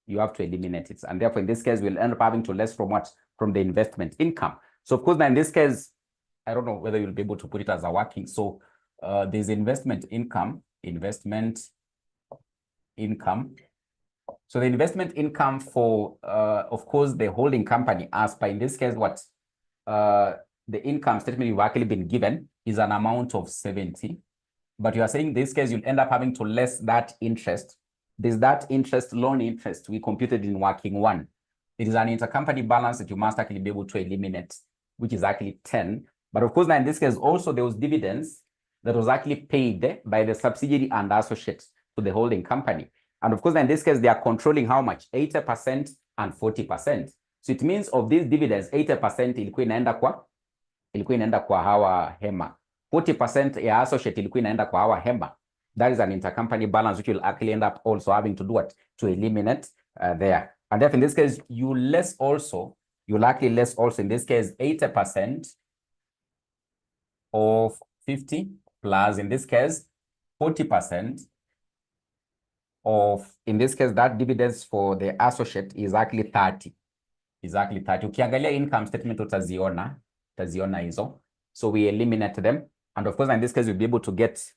You have to eliminate it. And therefore, in this case, we'll end up having to less from what? From the investment income. So of course, now in this case, I don't know whether you'll be able to put it as a working. So there's investment income. So the investment income for, of course, the holding company, as by in this case, what? The income statement you've actually been given is an amount of 70. But you are saying in this case, you'll end up having to less that interest. There's that interest, loan interest, we computed in working one. It is an intercompany balance that you must actually be able to eliminate, which is actually 10. But of course, now in this case, also there was dividends that was actually paid by the subsidiary and associates to the holding company. And of course, in this case, they are controlling how much? 80% and 40%. So it means of these dividends, 80% ilikuwa inaenda kwa hawa HEMA. 40% ya associate ilikuwa inaenda kwa hawa HEMA. That is an intercompany balance which will actually end up also having to do what? To eliminate there. And therefore, in this case, you'll actually less also in this case 80% of 50 plus in this case 40% of, in this case, that dividends for the associate is actually 30. Is actually 30. Ukiangalia income statement utaziona hizo. So we eliminate them. And of course, in this case, you'll be able to get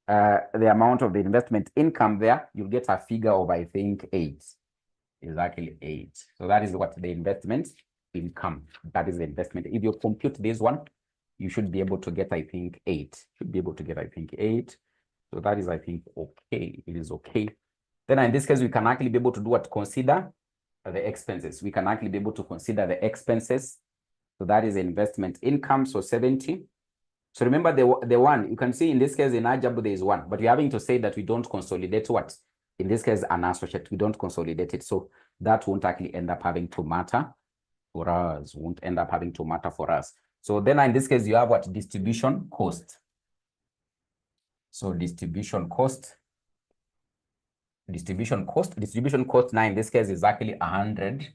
the amount of the investment income there. You'll get a figure of, I think, 8. Is actually 8. So that is what the investment income. That is the investment. If you compute this one, you should be able to get, I think, 8. Should be able to get, I think, 8. So that is, I think, okay. It is okay. Then in this case, we can actually be able to do what? Consider the expenses. We can actually be able to consider the expenses. So that is investment income. So 70. So remember the one, you can see in this case in Ajabu there is 1, but we're having to say that we don't consolidate what? In this case, an associate, we don't consolidate it. So that won't actually end up having to matter for us, won't end up having to matter for us. So then in this case, you have what? Distribution cost. So distribution cost now in this case is actually 100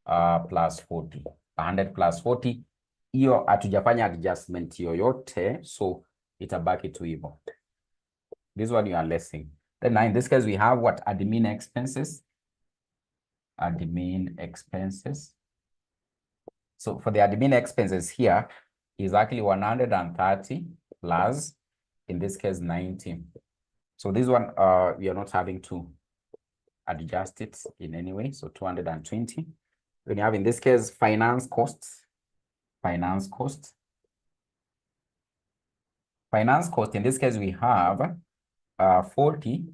plus 40. 100 plus 40. Hiyo hatujafanya adjustment yoyote, so itabaki tu hivyo. This one you are lessing. Then now in this case we have what? Admin expenses. Admin expenses. So for the admin expenses here is actually 130 plus, in this case, 90. So this one we are not having to adjust it in any way. So 220. Then you have in this case finance costs. Finance cost in this case we have 40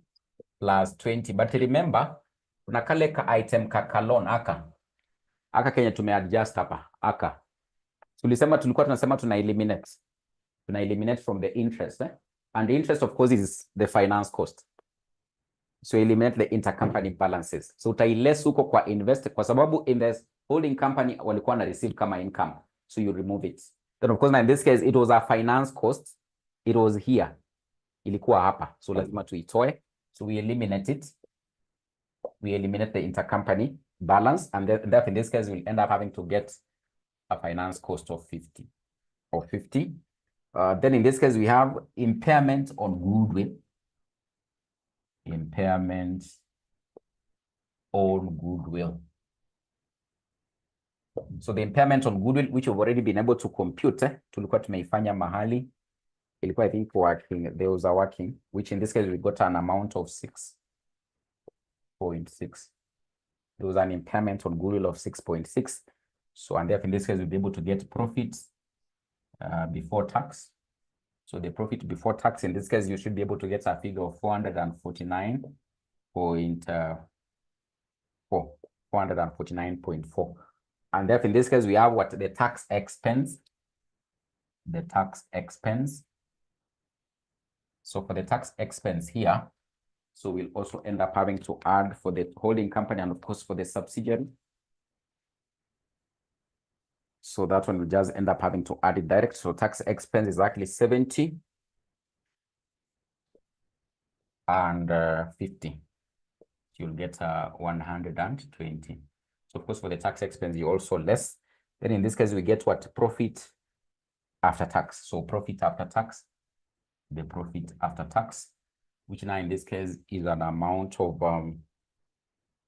plus 20, but remember kuna kale ka item ka loan aka Kenya tumeadjust hapa aka. Tulisema tulikuwa tunasema tuna eliminate from the interest, and the interest of course is the finance cost. So eliminate the intercompany balances. So utailess huko kwa invest kwa sababu in the holding company walikuwa na receive kama income. So you remove it. Then of course, now in this case, it was a finance cost. It was here. Ilikuwa hapa. So lazima tuitoe. So we eliminate it. We eliminate the intercompany balance. And that in this case, we'll end up having to get a finance cost of 50. Then in this case, we have impairment on goodwill. Impairment on goodwill. So the impairment on goodwill, which we've already been able to compute, tulikuwa tumeifanya mahali, ilikuwa I think working, there was a working, which in this case we got an amount of 6.6. There was an impairment on goodwill of 6.6. So, and therefore in this case, we'll be able to get profit before tax. So the profit before tax, in this case, you should be able to get a figure of 449.4. And therefore in this case, we have what? The tax expense. The tax expense. So for the tax expense here, so we'll also end up having to add for the holding company and of course for the subsidiary. So that one will just end up having to add it direct. So tax expense is actually 70 and 50. You'll get 120. So of course for the tax expense, you also less. Then in this case, we get what? Profit after tax. So profit after tax, the profit after tax, which now in this case is an amount of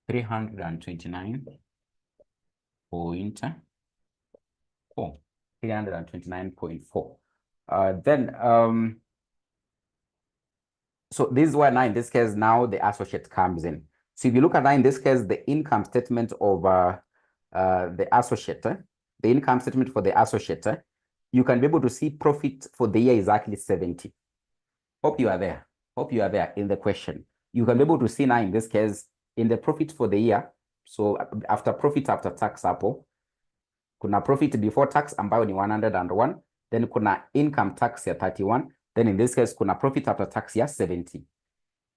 329.4. 329.4. Then so this is where now in this case now the associate comes in. So if you look at now in this case the income statement of the associate, the income statement for the associate, you can be able to see profit for the year is actually 70. Hope you are there. Hope you are there in the question. You can be able to see now in this case in the profit for the year. So after profit after tax hapo, kuna profit before tax ambayo ni 101, then kuna income tax ya 31, then in this case kuna profit after tax ya 70.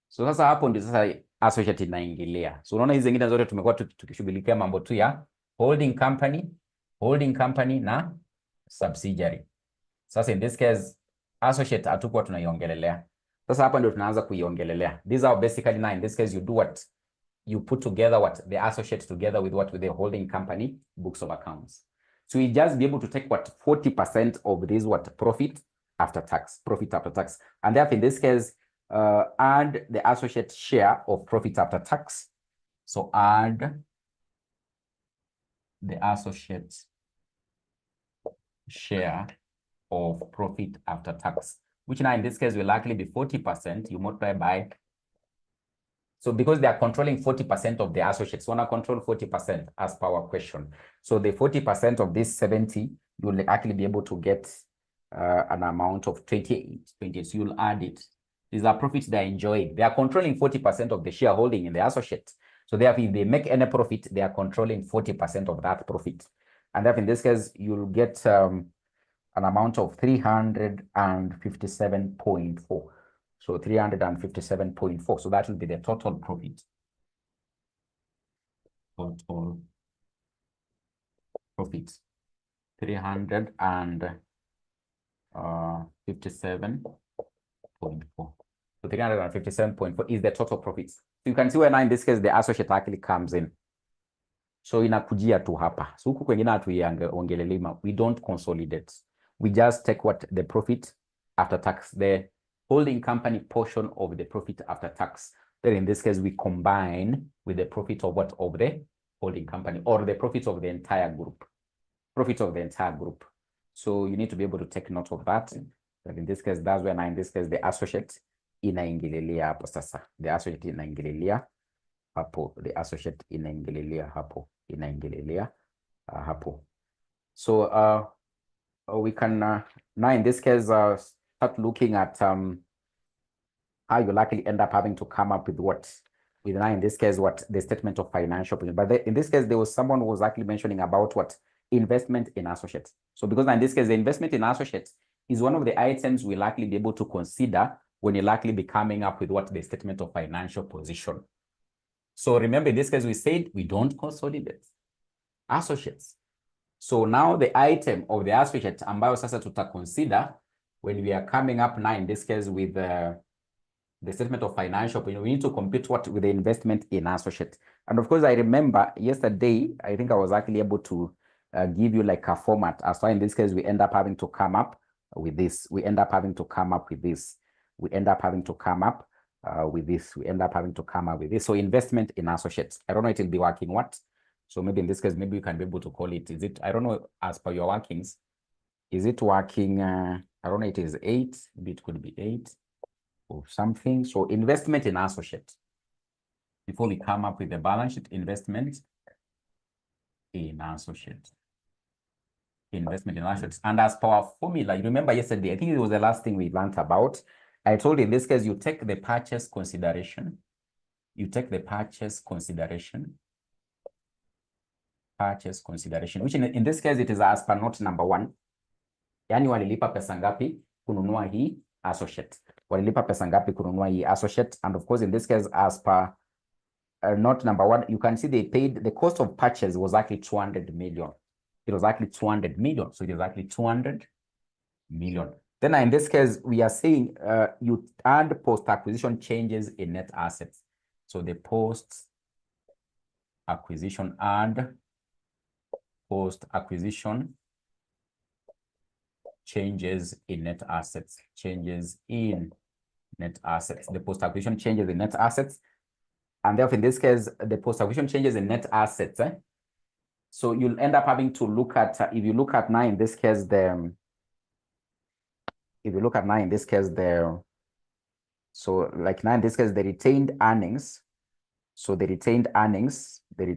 So sasa hapo ndio sasa associate inaingilia. So unaona hizi zingine zote tumekuwa tukishughulikia mambo tu ya holding company na subsidiary. Sasa in this case associate hatukuwa tunaiongelelea. Sasa hapa ndio tunaanza kuiongelelea. These are basically now in this case you do what? You put together what? The associate together with what? With the holding company books of accounts. So we just be able to take what? 40% of this what? Profit after tax. And therefore in this case, add the associate share of profit after tax. So add the associate share of profit after tax, which now in this case will likely be 40%. You multiply by, so because they are controlling 40% of the associates, want to control 40% as per our question. So the 40% of this 70, you'll actually be able to get an amount of 28. So you'll add it. These are profits they're enjoying. They are controlling 40% of the shareholding in the associate. So therefore, if they make any profit, they are controlling 40% of that profit. And therefore, in this case, you'll get an amount of 357.4. So 357.4. So that will be the total profit. Total profit. 357.4. So 357.4 is the total profits. So you can see where now in this case the associate actually comes in. So inakujia tu hapa. So huku kwengine hatuiongelelima. We don't consolidate. We just take what? The profit after tax, the holding company portion of the profit after tax. Then in this case, we combine with the profit of what? Of the holding company, or the profit of the entire group. Profit of the entire group. So you need to be able to take note of that. But in this case, that's when in this case, the associate inaingililia hapo sasa. The associate inaingililia hapo. The associate inaingililia hapo. Inaingililia hapo. So we can now in this case start looking at how you likely end up having to come up with what? With now in this case what? The statement of financial position. But in this case there was someone who was actually mentioning about what? Investment in associates. So because in this case the investment in associates is one of the items we'll likely be able to consider when you likely be coming up with what? The statement of financial position. So remember in this case we said we don't consolidate associates. So now the item of the associate ambayo sasa consider when we are coming up now in this case with the statement of financial, we need to compute what? With the investment in associate. And of course I remember yesterday, I think I was actually able to give you like a format as well. In this case we end up having to come up with this. We end up having to come up with this. We end up having to come up with this. We end up having to come up with this. So investment in associates. I don't know, it will be working what? So maybe in this case, maybe you can be able to call it, is it, I don't know, as per your workings, is it working, I don't know, it is 8, maybe it could be 8 or something. So investment in associates. Before we come up with the balance sheet, investment in associates. Investment in assets. And as per our formula, you remember yesterday, I think it was the last thing we learned about. I told you in this case, you take the purchase consideration. You take the purchase consideration. Purchase consideration, which in this case, it is as per note number 1. Yani walilipa pesa ngapi kununua hii associate. Walilipa pesa ngapi kununua hii associate. And of course, in this case, as per note number 1, you can see they paid, the cost of purchase was actually 200 million. It was actually 200 million. So it is actually 200 million. Then in this case, we are saying you add post-acquisition changes in net assets. So the post-acquisition and post-acquisition changes in net assets. Changes in net assets. The post-acquisition changes in net assets. And therefore, in this case, the post-acquisition changes in net assets. So you'll end up having to look at, if you look at now in this case, so like now in this case, the retained earnings. So the retained earnings, so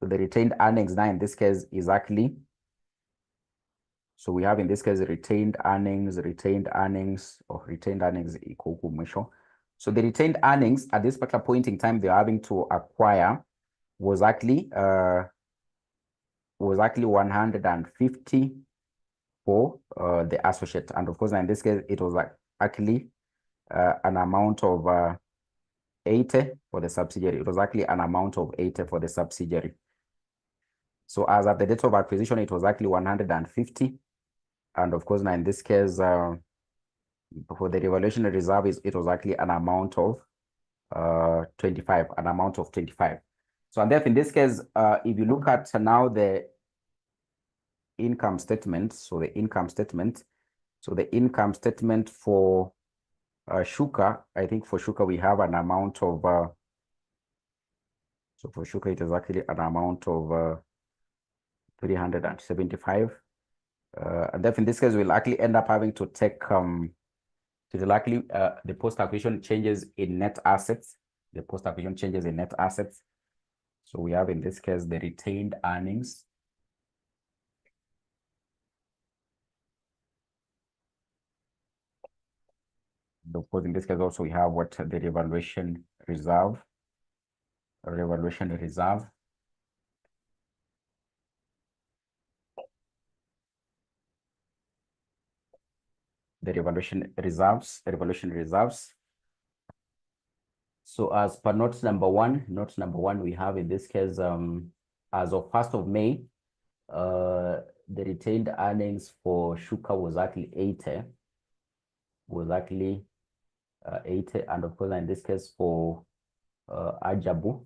the retained earnings now in this case is actually, so we have in this case retained earnings equal to. So the retained earnings at this particular point in time they're having to acquire was actually 150 for the associate, and of course in this case it was like actually an amount of 80 for the subsidiary. It was actually an amount of 80 for the subsidiary. So as at the date of acquisition, it was actually 150, and of course now in this case for the revaluation reserve it was actually an amount of 25, an amount of 25. So and therefore in this case, if you look at now the income statement, so the income statement for Shuka, I think for Shuka we have an amount of so for Shuka it is actually an amount of 375, and therefore in this case we'll actually end up having to take the post-acquisition changes in net assets. The post-acquisition changes in net assets. So we have in this case the retained earnings. Of course, in this case also we have what the revaluation reserve. The revaluation reserves. So as per note number one, we have in this case, as of 1st of May, the retained earnings for Shuka was actually 80. And of course in this case for Ajabu,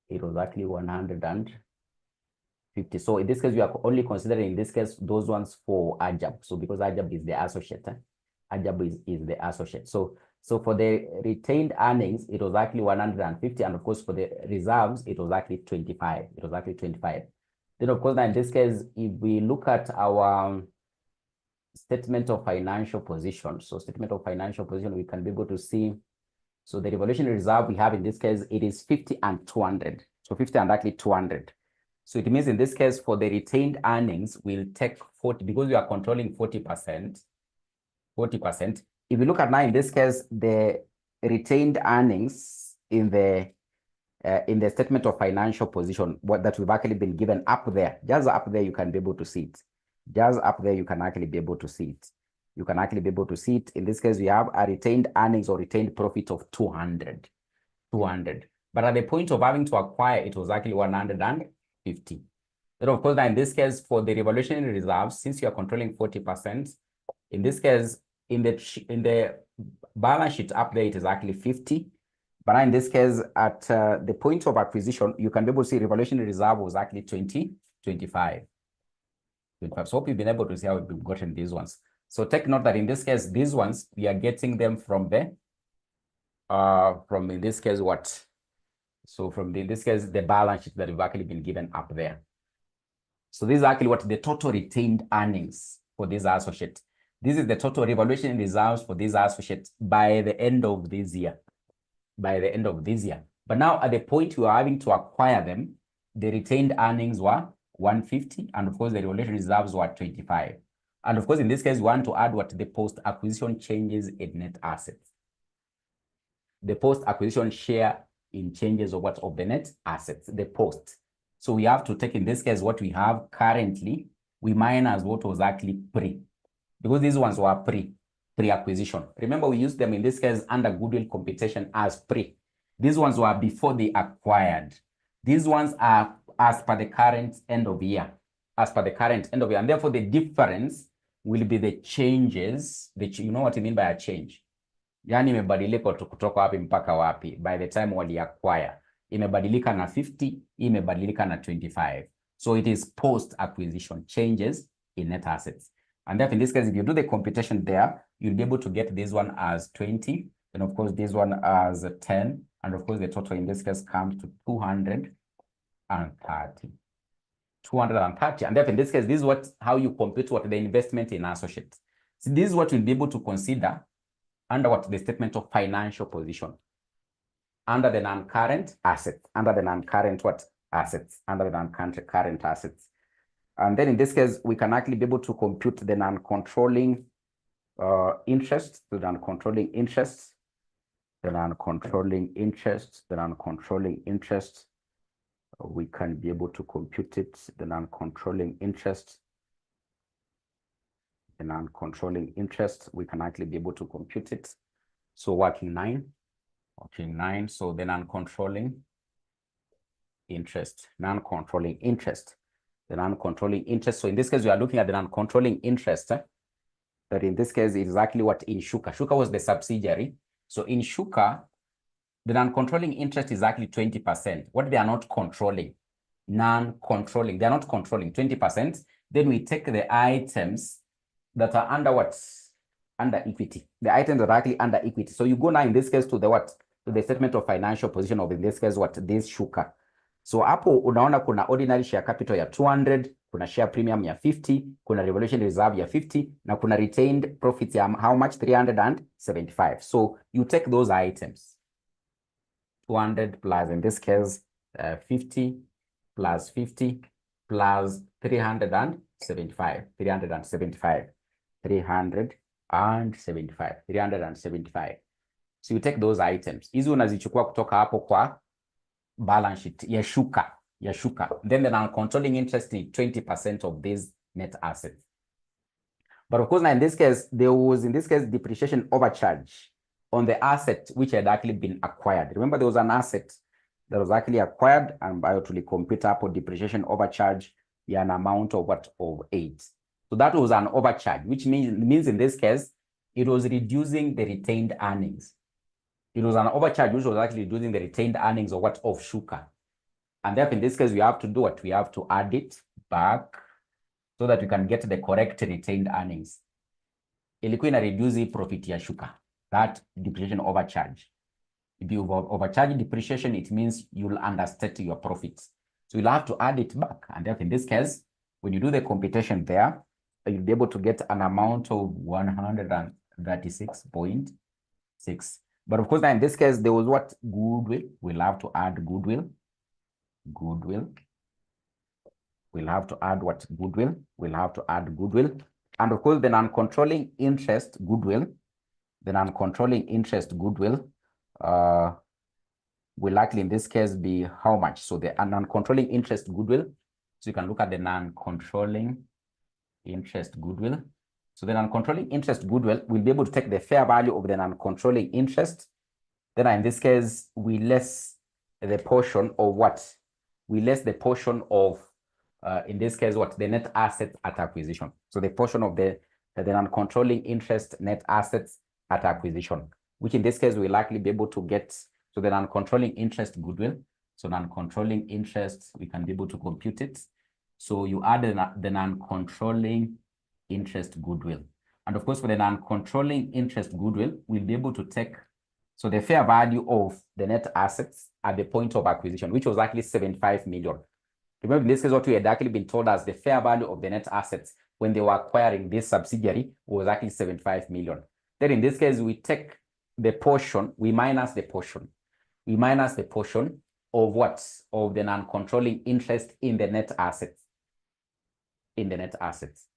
it was actually 150. So in this case, we are only considering in this case those ones for Ajab. So because Ajab is the associate, Ajab is the associate. So for the retained earnings, it was actually 150, and of course for the reserves, it was actually 25. Then of course now in this case, if we look at our statement of financial position, so statement of financial position, we can be able to see. So the revaluation reserve we have in this case, it is 50 and 200. So 50 and actually 200. So it means in this case, for the retained earnings, we'll take 40, because we are controlling 40%. If you look at now, in this case, the retained earnings in the statement of financial position, what that we've actually been given up there, just up there, you can be able to see it. Just up there, you can actually be able to see it. In this case, we have a retained earnings or retained profit of 200. But at the point of having to acquire, it was actually 150. Then of course, now in this case, for the revaluation reserves, since you are controlling 40%, in this case, in the balance sheet up there, it is actually 50. But now in this case, at the point of acquisition, you can be able to see revaluation reserve was actually 20. 25. 25. So hope you've been able to see how we've gotten these ones. So take note that in this case, these ones, we are getting them from the, in this case, what? So from in this case, the balance sheet that we've actually been given up there. So this is actually what the total retained earnings for this associate. This is the total revaluation reserves for this associate by the end of this year. By the end of this year. But now at the point we are having to acquire them, the retained earnings were 150, and of course the revaluation reserves were 25. And of course, in this case, we want to add what the post-acquisition changes in net assets. The post-acquisition share in changes of what of the net assets, the post. So we have to take in this case what we have currently, we minus what was actually pre, because these ones were pre-acquisition. Remember, we used them in this case under goodwill computation as pre. These ones were before they acquired. These ones are as per the current end of year, as per the current end of year, and therefore the difference will be the changes. You know what I mean by a change? Yani imebadilika kutoka wapi mpaka wapi by the time wali acquire. Imebadilika na 50, imebadilika na 25. So it is post-acquisition changes in net assets. And therefore, in this case, if you do the computation there, you'll be able to get this one as 20, and of course, this one as 10, and of course, the total in this case comes to 230. 230. And therefore, in this case, this is how you compute what the investment in associates. So this is what you'll be able to consider under what the statement of financial position. Under the non-current assets, under the non-current what assets, under the non-current assets. And then in this case, we can actually be able to compute the non-controlling interest, the non-controlling interest, the non-controlling interest, the non-controlling interest. We can be able to compute it, the non-controlling interest. The non-controlling interest, we can actually be able to compute it. So working 9. So the non-controlling interest, non-controlling interest, the non-controlling interest. So in this case, we are looking at the non-controlling interest. That in this case is exactly what in Shuka. Shuka was the subsidiary. So in Shuka, the non-controlling interest is actually 20%. What they are not controlling, non-controlling, they are not controlling 20%. Then we take the items that are under what? Under equity. The items that are actually under equity. So you go now in this case to the what? To the statement of financial position of in this case what? This Shuka. So hapo unaona kuna ordinary share capital ya 200, kuna share premium ya 50, kuna revaluation reserve ya 50, na kuna retained profits ya how much? 375. So you take those items. 200 plus in this case 50 plus 50 plus 375. 375. So you take those items. Hizi unazichukua kutoka hapo kwa balance sheet ya Shuka. Then the non-controlling interest is 20% of these net assets. But of course, now in this case, there was in this case depreciation overcharge on the asset which had actually been acquired. Remember, there was an asset that was actually acquired, and by to compute up or depreciation overcharge an amount of what? Of 8. So that was an overcharge, which means in this case, it was reducing the retained earnings. It was an overcharge which was actually reducing the retained earnings of what? Of Shuka. And therefore, in this case, we have to do what? We have to add it back so that we can get the correct retained earnings. Ilikuwa ina reduce profit ya Shuka, that depreciation overcharge. If you overcharge depreciation, it means you'll understate your profits. So you'll have to add it back. And therefore, in this case, when you do the computation there, you'll be able to get an amount of 136.6. But of course, now in this case, there was what? Goodwill. We'll have to add goodwill. We'll have to add what? Goodwill. We'll have to add goodwill. And of course, the non-controlling interest goodwill. The non-controlling interest goodwill will likely in this case be how much? So the non-controlling interest goodwill. So you can look at the non-controlling interest goodwill. So the non-controlling interest goodwill will be able to take the fair value of the non-controlling interest. Then in this case, we less the portion of what? We less the portion of, in this case, what? The net assets at acquisition. So the portion of the non-controlling interest net assets at acquisition, which in this case, we'll likely be able to get, so the non-controlling interest goodwill. So non-controlling interest, we can be able to compute it. So you add the non-controlling interest goodwill. And of course, for the non-controlling interest goodwill, we'll be able to take, so the fair value of the net assets at the point of acquisition, which was actually 75 million. Remember, in this case, what we had actually been told as the fair value of the net assets when they were acquiring this subsidiary was actually 75 million. Then in this case, we take the portion, we minus the portion. We minus the portion of what? Of the non-controlling interest in the net assets. In the net assets.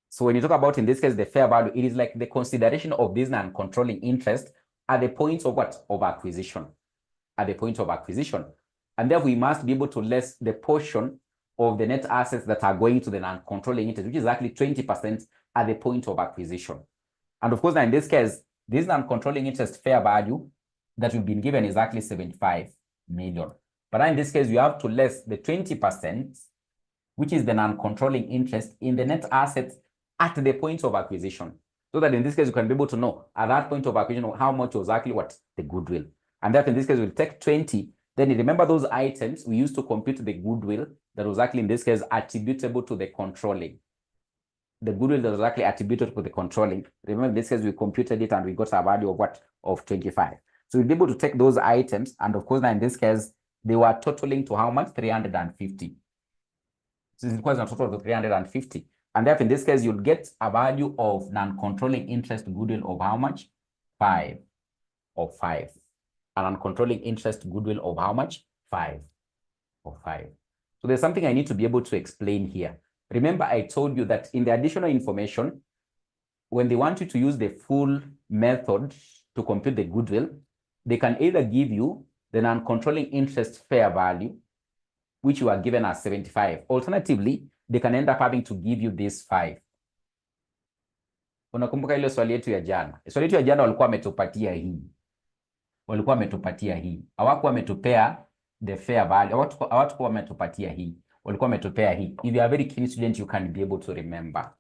So when you talk about, in this case, the fair value, it is like the consideration of this non-controlling interest at the point of what? Of acquisition. At the point of acquisition. And therefore, we must be able to less the portion of the net assets that are going to the non-controlling interest, which is actually 20% at the point of acquisition. And of course, now in this case, this non-controlling interest fair value that we've been given is actually 75 million. But in this case, you have to less the 20%, which is the non-controlling interest in the net assets at the point of acquisition. So that in this case, you can be able to know at that point of acquisition how much was actually what? The goodwill. And that in this case, we'll take 20. Then remember those items we used to compute the goodwill that was actually in this case attributable to the controlling. The goodwill that was actually attributed to the controlling. Remember in this case we computed it and we got a value of what? Of 25. So we'll be able to take those items, and of course now in this case they were totaling to how much? 350. So this equals a total of 350. And therefore in this case you'll get a value of non-controlling interest goodwill of how much? 5. Of 5. And non-controlling interest goodwill of how much? 5. Of 5. So there's something I need to be able to explain here. Remember, I told you that in the additional information, when they want you to use the full method to compute the goodwill, they can either give you the non-controlling interest fair value, which you are given as 75. Alternatively, they can end up having to give you this 5. Unakumbuka ile swali yetu ya jana? Swali yetu ya jana walikuwa wametupatia hii. Walikuwa wametupatia hii. Hawakuwa wametupea the fair value. Hawakuwa wametupatia hii. Walikuwa wametupea hii. If you are a very keen student, you can be able to remember.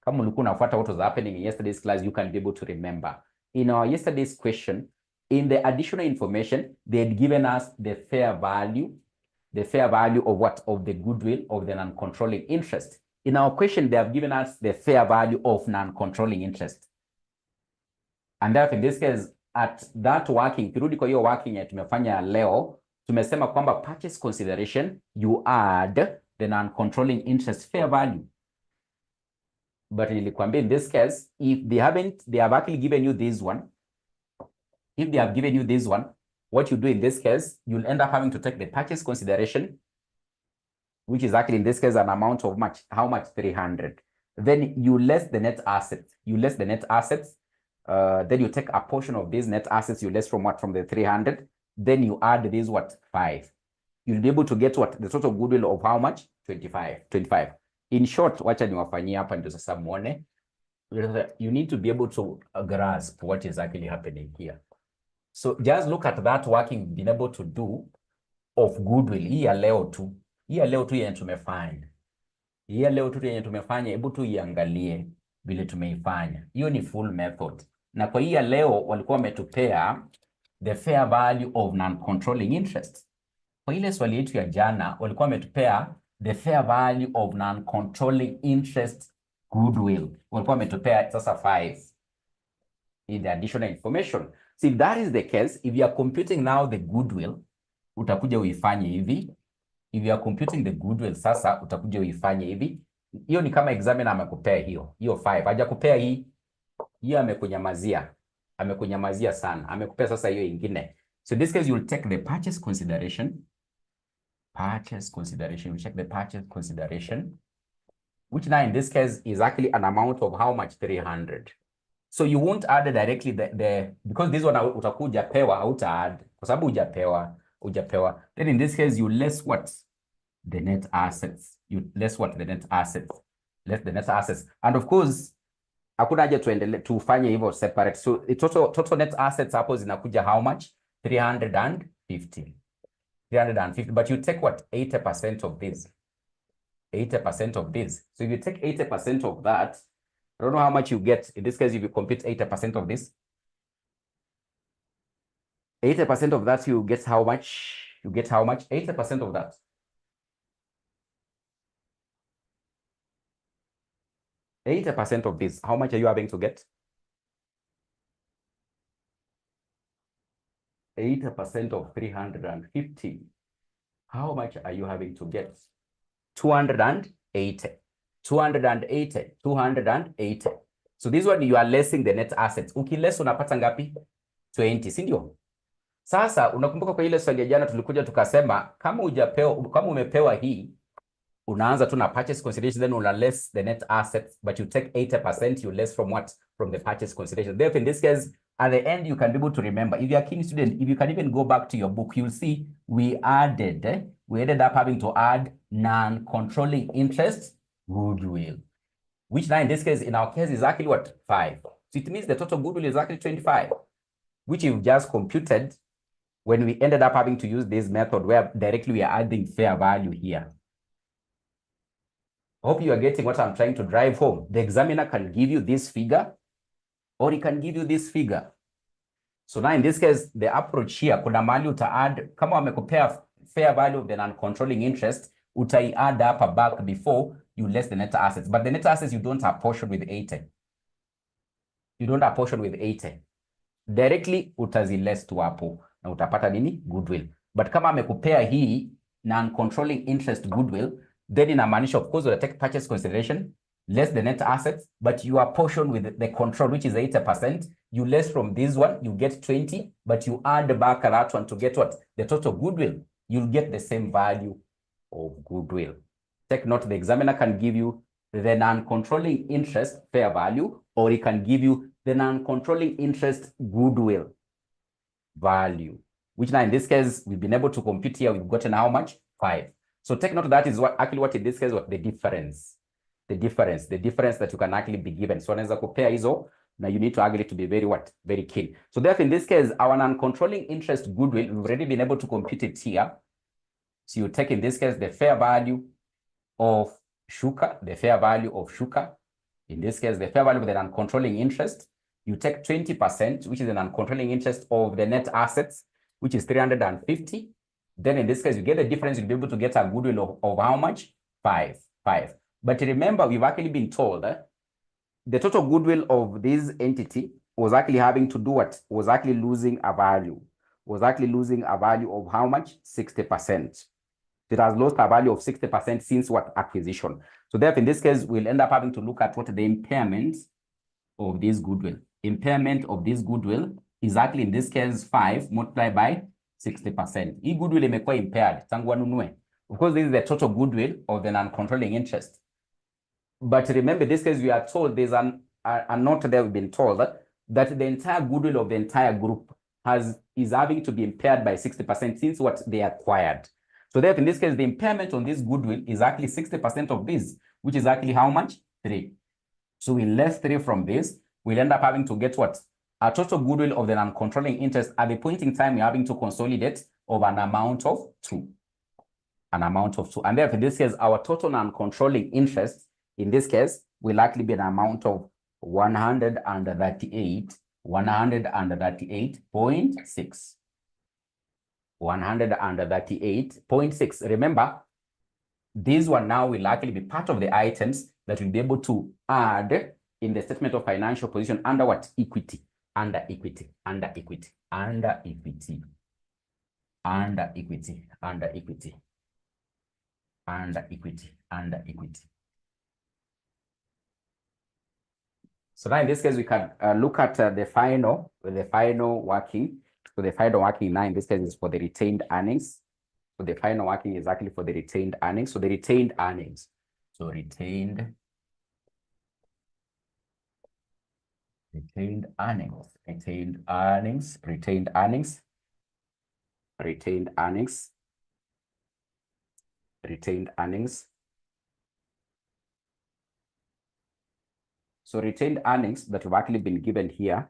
Kama ulikuwa unafuata what was happening in yesterday's class, you can be able to remember. In our yesterday's question, in the additional information, they had given us the fair value of what? Of the goodwill of the non-controlling interest. In our question, they have given us the fair value of non-controlling interest. And therefore, in this case, at that working, kirudi kwa hiyo working ya tumefanya leo, tumesema kwamba purchase consideration, you add the non-controlling interest fair value. But nilikwambia in this case, if they have actually given you this one, if they have given you this one, what you do in this case, you'll end up having to take the purchase consideration, which is actually in this case an amount of much, how much? 300. Then you less the net assets. You less the net assets. Then you take a portion of these net assets, you less from what? From the 300. Then you add this what? 5. You'll be able to get what? The total goodwill of how much? 25. In short, wacha niwafanyie hapa ndio sasa muone. You need to be able to grasp what is actually happening here. So just look at that working been able to do of goodwill. Hii ya leo tu. Hii ya leo tu yenye tumefanya. Hii ya leo tu yenye tumefanya, hebu tu iangalie vile tumeifanya. Hiyo ni full method. Na kwa hii ya leo walikuwa wametupea the fair value of non-controlling interest. Kwa ile swali yetu ya jana walikuwa wametupea the fair value of non-controlling interest goodwill. Walikuwa wametupea sasa 5 in the additional information. So if that is the case, if you are computing now the goodwill, utakuja uifanye hivi. If you are computing the goodwill sasa, utakuja uifanye hivi. Hiyo ni kama examiner amekupea hiyo 5. Hajakupea hii. Hiyo amekunyamazia. Amekunyamazia sana. Amekupea sasa hiyo ingine. So in this case, you'll take the purchase consideration. Purchase consideration. We check the purchase consideration, which now in this case is actually an amount of how much? 300. So you won't add directly because this one utakuja pewa, hauta add. Kwa sababu hujapewa. Then in this case, you less what? The net assets. You less what? The net assets. Less the net assets. And of course, hakuna haja tufanye hivyo separate. So total net assets hapo zinakuja how much? 350. 350. But you take what? 80% of this. 80% of this. So if you take 80% of that, I don't know how much you get. In this case, if you compute 80% of this, 80% of that, you get how much? You get how much? 80% of that. 80% of this, how much are you having to get? 80% of 350. How much are you having to get? 280. 280. 280. So this one you are lessing the net assets. Ukiless unapata ngapi? 20, si ndio? Sasa unakumbuka kwa ile swali ya jana tulikuja tukasema kama umepewa hii unaanza tu na purchase consideration, then una less the net assets, but you take 80%, you less from what? From the purchase consideration. Therefore, in this case, at the end, you can be able to remember. If you're a keen student, if you can even go back to your book, you'll see we ended up having to add non-controlling interest goodwill, which now in this case, in our case, is exactly what? 5. So it means the total goodwill is actually 25, which you've just computed when we ended up having to use this method where directly we are adding fair value here. Hope you are getting what I'm trying to drive home. The examiner can give you this figure, or he can give you this figure. So now in this case, the approach here, kuna mali uta add, kama wamekupea fair value of the non-controlling interest, utai add up back before you less the net assets. But the net assets, you don't apportion with 80. You don't apportion with 80. Directly, utazi less to hapo. Na utapata nini? Goodwill. But kama amekupea hii non-controlling interest goodwill, then inamaanisha, of course, you'll take purchase consideration, less the net assets, but you are portioned with the control, which is 80%. You less from this one, you get 20, but you add back that one to get what? The total goodwill. You'll get the same value of goodwill. Take note, the examiner can give you the non-controlling interest fair value, or he can give you the non-controlling interest goodwill value, which now in this case, we've been able to compute here. We've gotten how much? 5. So take note that is what in this case, what the difference that you can actually be given. So unaweza compare hizo, now you need to actually to be very keen. So therefore, in this case, our non-controlling interest goodwill, we've already been able to compute it here. So you take in this case the fair value of Shuka, in this case, the fair value of the non-controlling interest. You take 20%, which is the non-controlling interest of the net assets, which is 350. Then in this case, you get the difference, you'll be able to get a goodwill of how much? 5. But remember, we've actually been told that the total goodwill of this entity was actually having to do what? Was actually losing a value. Was actually losing a value of how much? 60%. It has lost a value of 60% since what? Acquisition. So therefore, in this case, we'll end up having to look at what the impairment of this goodwill. Impairment of this goodwill is actually, in this case, 5 multiplied by 60%. Hii goodwill imekuwa impaired tangu wanunue. Of course, this is the total goodwill of the non-controlling interest. But remember, this case, we are told there's a note there. We've been told that the entire goodwill of the entire group is having to be impaired by 60% since what they acquired. So therefore, in this case, the impairment on this goodwill is actually 60% of this, which is actually how much? 3. So we less 3 from this. We'll end up having to get what? A total goodwill of the non-controlling interest at the point in time we're having to consolidate of an amount of 2. An amount of 2. And therefore, in this case, our total non-controlling interest, in this case, will likely be an amount of 138.6. 138.6. Remember, this one now will likely be part of the items that we'll be able to add in the statement of financial position under what? Equity. Under equity. So now in this case, we can look at the final working. So the final working now in this case is for the retained earnings. So the final working is actually for the retained earnings. So the retained earnings. So retained earnings. So retained earnings that have actually been given here.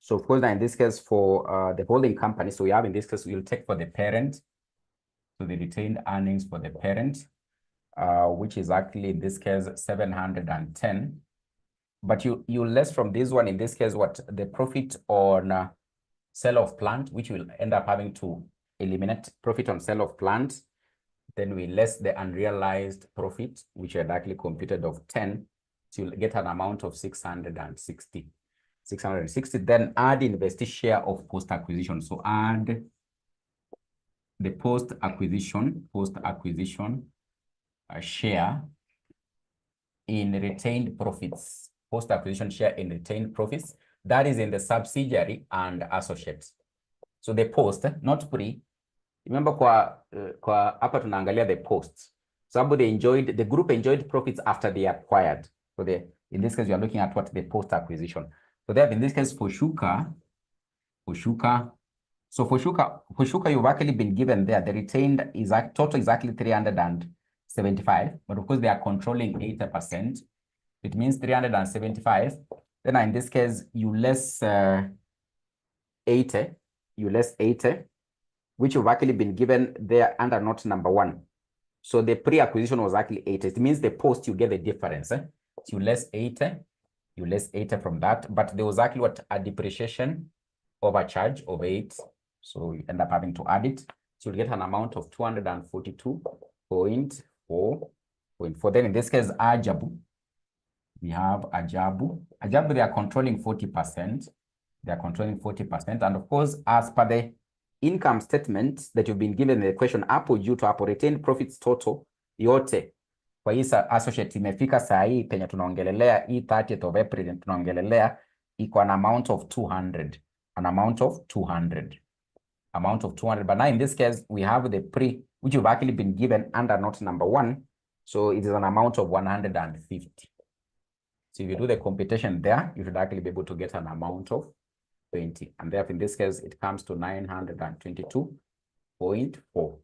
So of course, now in this case for the holding company, so we have in this case, we'll take for the parent. So the retained earnings for the parent, which is actually in this case 710. But you less from this one, in this case, what? The profit on sale of plant, which will end up having to eliminate profit on sale of plant. Then we less the unrealized profit, which are actually computed of 10, so you'll get an amount of 660. 660, then add investee share of post-acquisition. So add the post-acquisition share in retained profits, post-acquisition share in retained profits, that is in the subsidiary and associates. So the post, not pre. Remember kwa hapa tunaangalia the post. Somebody the group enjoyed profits after they acquired. So in this case, you are looking at what the post-acquisition. So there, in this case, for Shuka, so for Shuka, you've actually been given there, the retained is total exactly 375, but of course they are controlling 80%. It means 375. Then in this case, you less 80, which you've actually been given there under note number 1. So the pre-acquisition was actually 80. It means the post, you get the difference. So you less 80 from that, but there was actually a depreciation overcharge of 8. So you end up having to add it. So you get an amount of 242.4. Then in this case, Ajabu. We have Ajabu. Ajabu, they are controlling 40%. And of course, as per the income statement that you've been given the question, hapo juu to hapo retained profits total yote kwa hii associate imefika saa hii penye tunaongelelea hii 30th of April tunaongelelea iko an amount of 200. But now in this case, we have the pre, which you've actually been given under note number 1. So it is an amount of 150. So if you do the computation there, you should actually be able to get an amount of 20. And therefore, in this case, it comes to 922.4.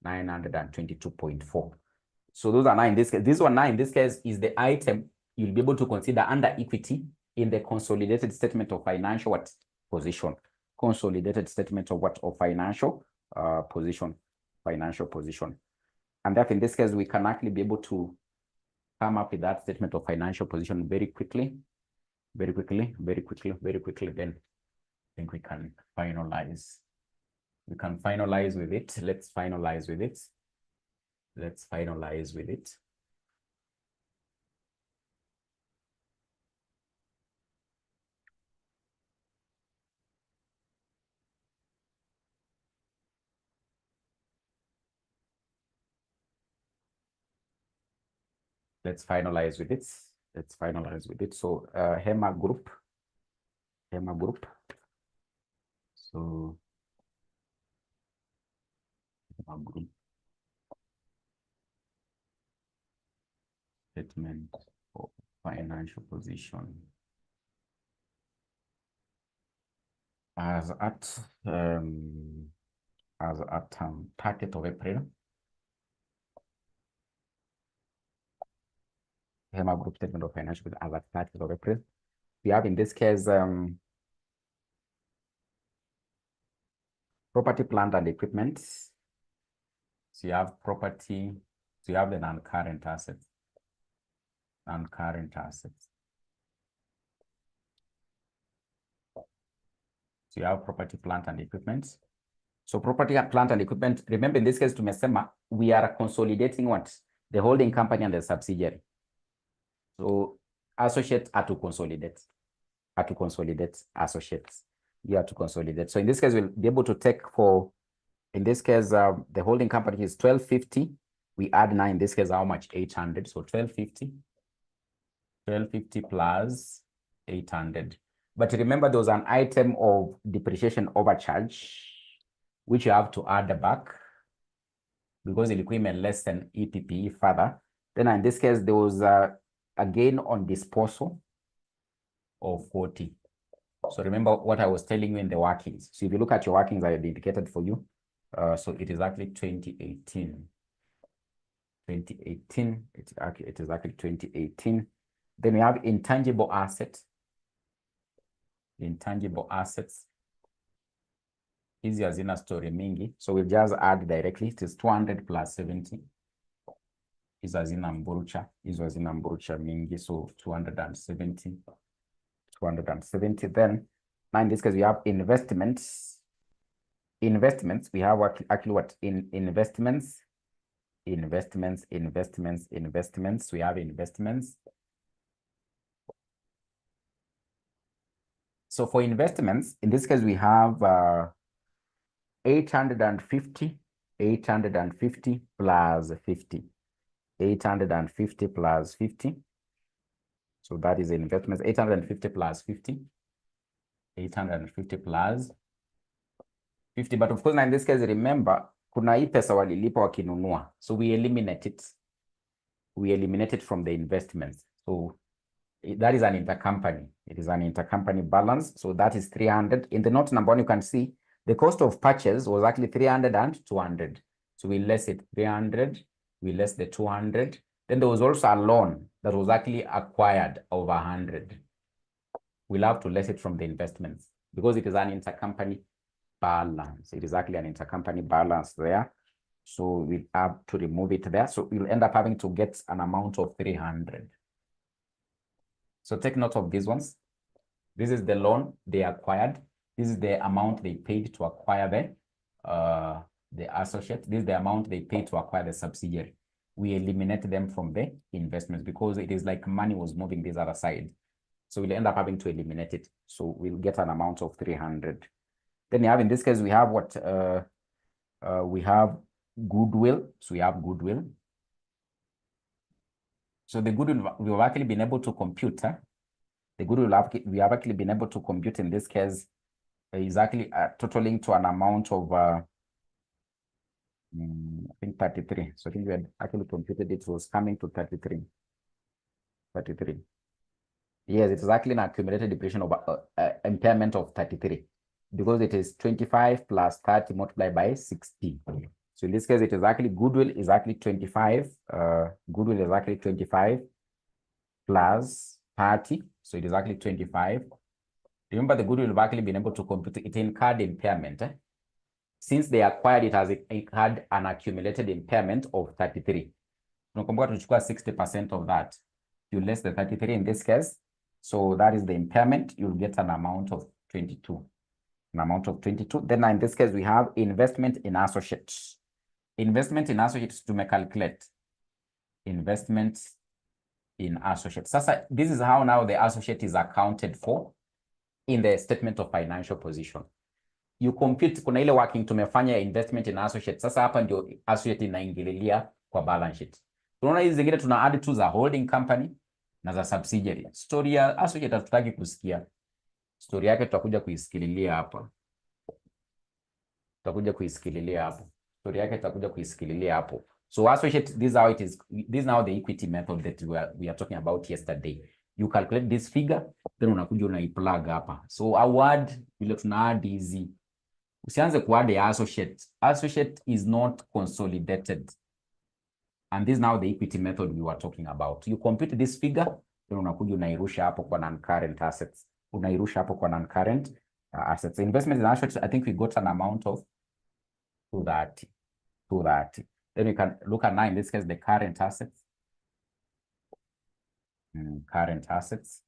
922.4. So those are now in this case. This one now in this case is the item you'll be able to consider under equity in the consolidated statement of financial position. Consolidated statement of financial position. And therefore, in this case, we can actually be able to come up with that statement of financial position very quickly. Then I think we can finalize. We can finalize with it. Let's finalize with it. Let's finalize with it. Let's finalize with it. Let's finalize with it. So HEMA group. So HEMA group statement of financial position as at 30th of April. HEMA group statement of financial position as at 30th of April. We have in this case property, plant, and equipment. So you have property, so you have the non-current assets. So you have property, plant, and equipment. So property, plant, and equipment, remember in this case, tumesema, we are consolidating what? The holding company and the subsidiary. So associates are to consolidate. Associates. You have to consolidate. So in this case, we'll be able to take for, in this case, the holding company is 1250. We add now, in this case, how much? 800. So 1250 plus 800. But remember, there was an item of depreciation overcharge, which you have to add back because the equipment less than EPPE further. Then in this case, there was a gain on disposal of 40. So remember what I was telling you in the workings. So if you look at your workings, I have indicated for you. So it is actually 2018. It is actually 2018. Then we have intangible assets. Hizi hazina story mingi. So we'll just add directly. It is 200 plus 70. Hizi hazina mburucha. Mingi. So 270. Then now in this case, we have investments. We have actually what in investments. investments. We have investments. So for investments, in this case, we have 850 plus 50. 850 plus 50. So that is investments. 850 plus 50. 850 plus 50. But of course, now in this case, remember, kuna hii pesa walilipa wakinunua. So we eliminate it. We eliminate it from the investments. So that is an intercompany. It is an intercompany balance. So that is 300. In the note number 1, you can see the cost of purchase was actually 300 and 200. So we less it 300. We less the 200. Then there was also a loan that was actually acquired over 100. We'll have to less it from the investments because it is an intercompany balance. It is actually an intercompany balance there. So we have to remove it there. So we'll end up having to get an amount of 300. So take note of these ones. This is the loan they acquired. This is the amount they paid to acquire the associate. This is the amount they paid to acquire the subsidiary. We eliminate them from the investments because it is like money was moving this other side. So we'll end up having to eliminate it. So we'll get an amount of 300. Then you have, in this case, we have what? We have goodwill. So we have goodwill. So the goodwill we've actually been able to compute. The goodwill we have actually been able to compute in this case is actually totaling to an amount of I think 33. So I think we had actually computed it was coming to 33. 33. Yes, it is actually an accumulated depreciation of impairment of 33 because it is 25 plus 30 multiplied by 60. So in this case, it is actually goodwill is actually 25. Goodwill is actually 25 plus 30. So it is actually 25. Remember, the goodwill have actually been able to compute it incurred impairment. Since they acquired it as it had an accumulated impairment of 33. Tunakumbuka tuchukua 60% of that. You less the 33 in this case. So that is the impairment. You'll get an amount of 22. An amount of 22. Then in this case, we have investment in associates. Investment in associates to calculate. Investments in associates. Sasa, this is how now the associate is accounted for in the statement of financial position. You compute, kuna ile working tumefanya investment in associates. Sasa hapa ndio associate inaingililia kwa balance sheet. Tunaona hizi zingine tuna add tu za holding company na za subsidiary. Story ya associate hatutaki kusikia. Story yake tutakuja kuisikililia hapa. Tutakuja kuisikililia hapo. Story yake tutakuja kuisikililia hapo. So associate, this is how it is. This is now the equity method that we are talking about yesterday. You calculate this figure, then unakuja unaiplug hapa. So award vile tuna add hizi. Usianze kuadd ya associate. Associate is not consolidated. And this is now the equity method we were talking about. You compute this figure, then unakuja unairusha hapo kwa non-current assets. Unairusha hapo kwa non-current assets. Investment in assets, I think we got an amount of 230. Then we can look at now, in this case, the current assets. Current assets.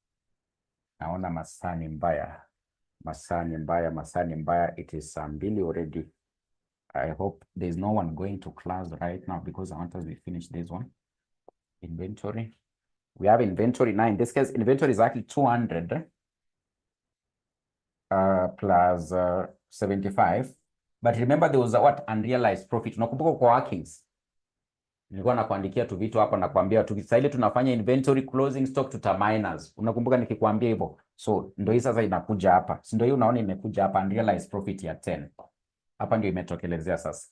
Naona masani mbaya. Masani mbaya. It is mbili already. I hope there's no one going to class right now because I want us to finish this one. Inventory. We have inventory now. In this case, inventory is actually 200 plus 75. But remember, there was a what? Unrealized profit. Unakumbuka kwa workings. Nilikuwa nakuandikia tu vitu hapa na kuambia tu sasa ile tunafanya inventory closing stock tuta-minus. Unakumbuka nikikwambia hivyo? So ndio hii sasa inakuja hapa. Si ndio hii unaona imekuja hapa unrealized profit ya 10. Hapa ndio imetokelezea sasa.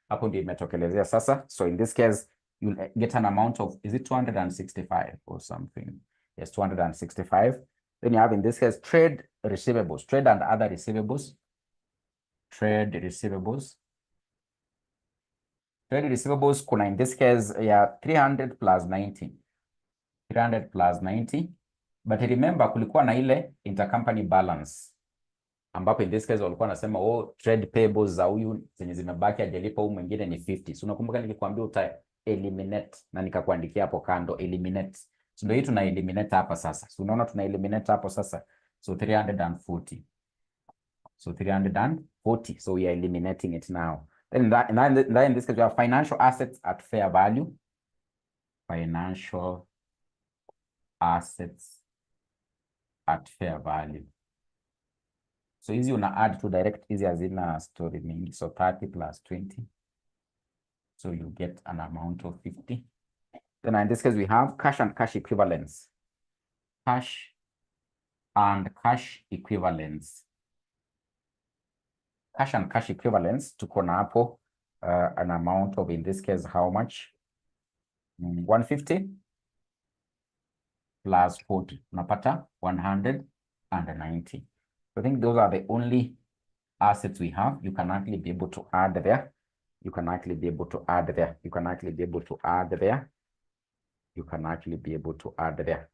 Hapo ndio imetokelezea sasa. So in this case you'll get an amount of, is it 265 or something? Yes, 265. Then you have in this case trade receivables, trade and other receivables. Trade receivables. Trade receivables kuna in this case ya 300 plus 90. 300 plus 90. But remember kulikuwa na ile intercompany balance. Ambapo in this case walikuwa nasema trade payables za huyu zenye zimebaki hajalipa huyu mwingine ni 50. So unakumbuka nilikwambia uta eliminate na nikakuandikia hapo kando eliminate. So ndio hii tuna eliminate hapa sasa. So unaona tuna eliminate hapo sasa. So 340. So 340. So we are eliminating it now. Then in this case, we have financial assets at fair value. Financial assets at fair value. So easy una add to direct easy as in a story mingi. So 30 plus 20. So you get an amount of 50. Then in this case, we have cash and cash equivalents. Cash and cash equivalents. Cash and cash equivalents to Konapo, an amount of, in this case, how much? 150 plus 40, napata 190. So I think those are the only assets we have. You can actually be able to add there. You can actually be able to add there. You can actually be able to add there. You can actually be able to add there.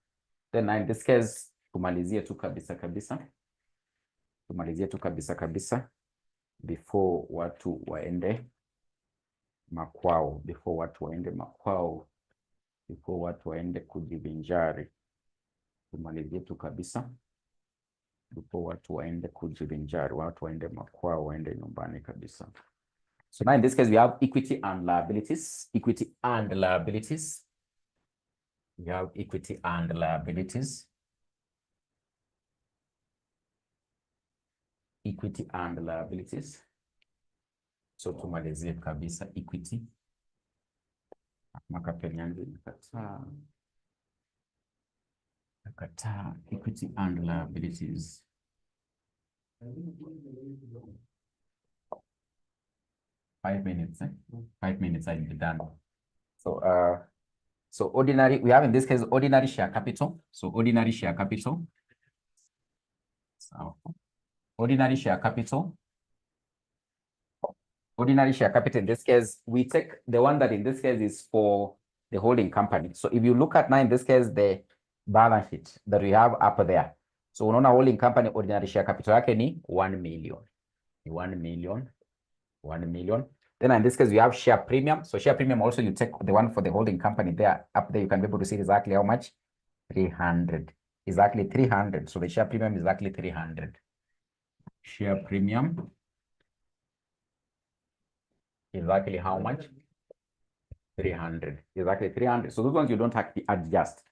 Then in this case, tumalizie tu kabisa kabisa. Tumalizie tu kabisa kabisa. Before watu waende makwao. Before watu waende makwao. Before watu waende kujivinjari. Tumalizie tu kabisa. Before watu waende kujivinjari. Watu waende makwao, waende nyumbani kabisa. So now in this case, we have equity and liabilities. Equity and liabilities. We have equity and liabilities. Equity and liabilities. So tumalizie kabisa equity. Nakata equity and liabilities. 5 minutes. 5 minutes I'll be done. So ordinary, we have in this case ordinary share capital. So ordinary share capital. So ordinary share capital. Ordinary share capital in this case, we take the one that in this case is for the holding company. So if you look at now in this case, the balance sheet that we have up there. So unaona holding company ordinary share capital yake ni 1 million. 1 million. 1 million. Then in this case, we have share premium. So share premium also, you take the one for the holding company there. Up there, you can be able to see exactly how much. 300. Exactly 300. So the share premium is exactly 300. Share premium. Exactly how much? 300. Exactly 300. So those ones you don't have to adjust.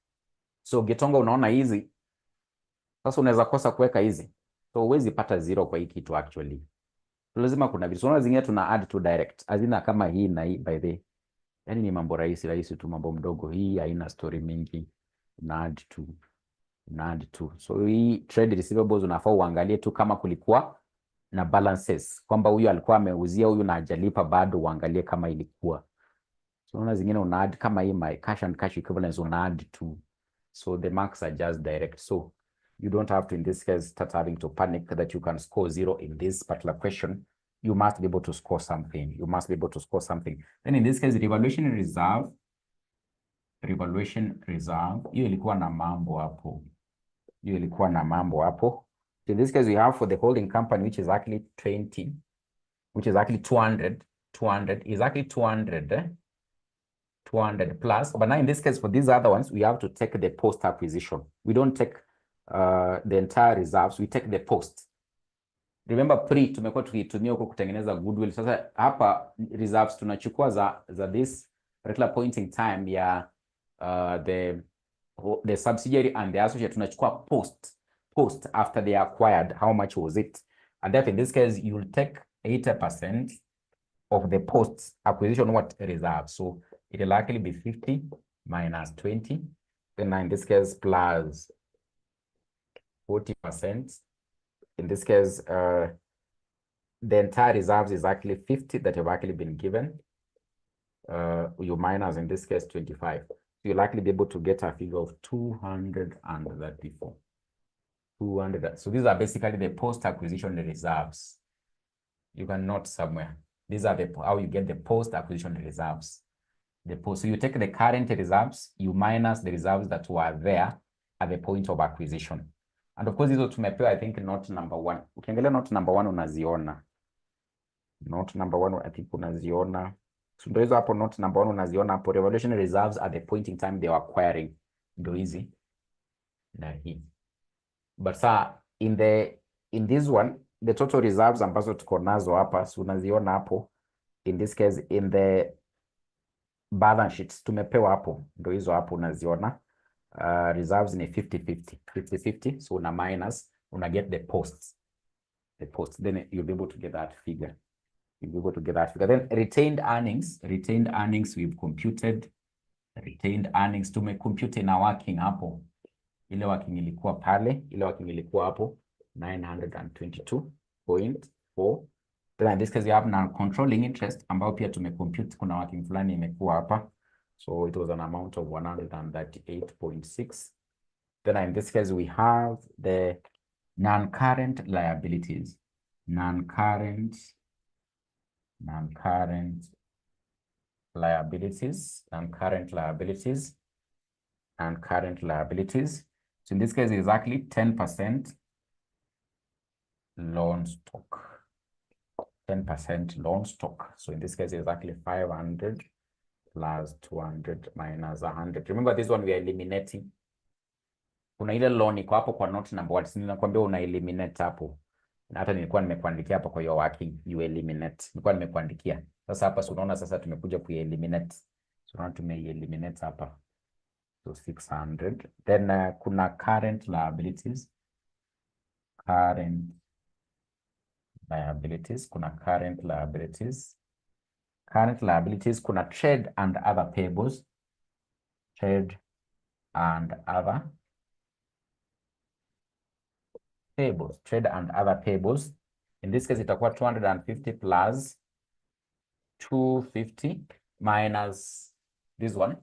So Gitonga unaona hizi. Sasa unaweza kosa kuweka hizi. So huwezi pata zero kwa hii kitu actually. Lazima kuna vitu. Unaona zingine tuna add to direct. Hazina kama hii na hii by the. Yaani ni mambo rahisi tu, mambo mdogo. Hii haina story mingi. Una add to. So hii trade receivables unafaa uangalie tu kama kulikuwa na balances. Kwamba huyu alikuwa ameuzia huyu na hajalipa bado, uangalie kama ilikuwa. So unaona zingine una add kama hii my cash and cash equivalents una add to. So the marks are just direct. So you don't have to, in this case, start having to panic that you can score zero in this particular question. You must be able to score something. You must be able to score something. Then in this case, revaluation reserve. Revaluation reserve. Hiyo ilikuwa na mambo hapo. Hiyo ilikuwa na mambo hapo. In this case, we have for the holding company, which is actually 20, which is actually 200. 200 is actually 200. 200 plus. But now in this case, for these other ones, we have to take the post acquisition. We don't take the entire reserves. We take the post. Remember tumekuwa tukitumia huko kutengeneza goodwill. Sasa hapa reserves tunachukua za this particular point in time ya the subsidiary and the associate, tunachukua post after they acquired. How much was it? And therefore in this case you'll take 80% of the post acquisition reserve. So it will likely be 50 minus 20. Then in this case plus 40%. In this case, the entire reserves is actually 50 that have actually been given. You minus, in this case, 25. So you'll likely be able to get a figure of 234. 200. So these are basically the post-acquisition reserves. You can note somewhere. These are how you get the post-acquisition reserves. So you take the current reserves, you minus the reserves that were there at the point of acquisition. And of course, hizo tumepewa, I think, note number 1. Ukiangalia note number 1 unaziona. Note number 1, I think unaziona. So ndio hizo hapo note number 1 unaziona hapo. Revaluation reserves at the point in time they were acquiring. Ndio hizi. Na hii. But in this one, the total reserves ambazo tuko nazo hapa, so unaziona hapo. in this case in the balance sheets tumepewa hapo, ndio hizo hapo unaziona. Reserves ni 50-50, so una minus, una get the posts, then you'll be able to get that figure. Then retained earnings we've computed. Retained earnings tumecompute na working hapo, ile working ilikuwa pale, hapo 922.4. Then in this case we have non-controlling interest ambao pia tumecompute, kuna working fulani imekuwa hapa, so it was an amount of 138.6. Then in this case we have the non-current liabilities. Non-current liabilities. So in this case, exactly 10% loan stock. 10% loan stock. So in this case, exactly 500 plus 200 minus 100. Remember this one we are eliminating. Kuna ile loan iko hapo kwa note number 1. Ninakwambia una eliminate hapo. Na hata nilikuwa nimekuandikia hapa kwa hiyo working, you eliminate. Nilikuwa nimekuandikia. Sasa hapa unaona sasa tumekuja ku-eliminate. So unaona tume-eliminate hapa. So 600. Then kuna current liabilities. Kuna trade and other payables. Trade and other payables. In this case, itakuwa 250 plus 250 minus this one.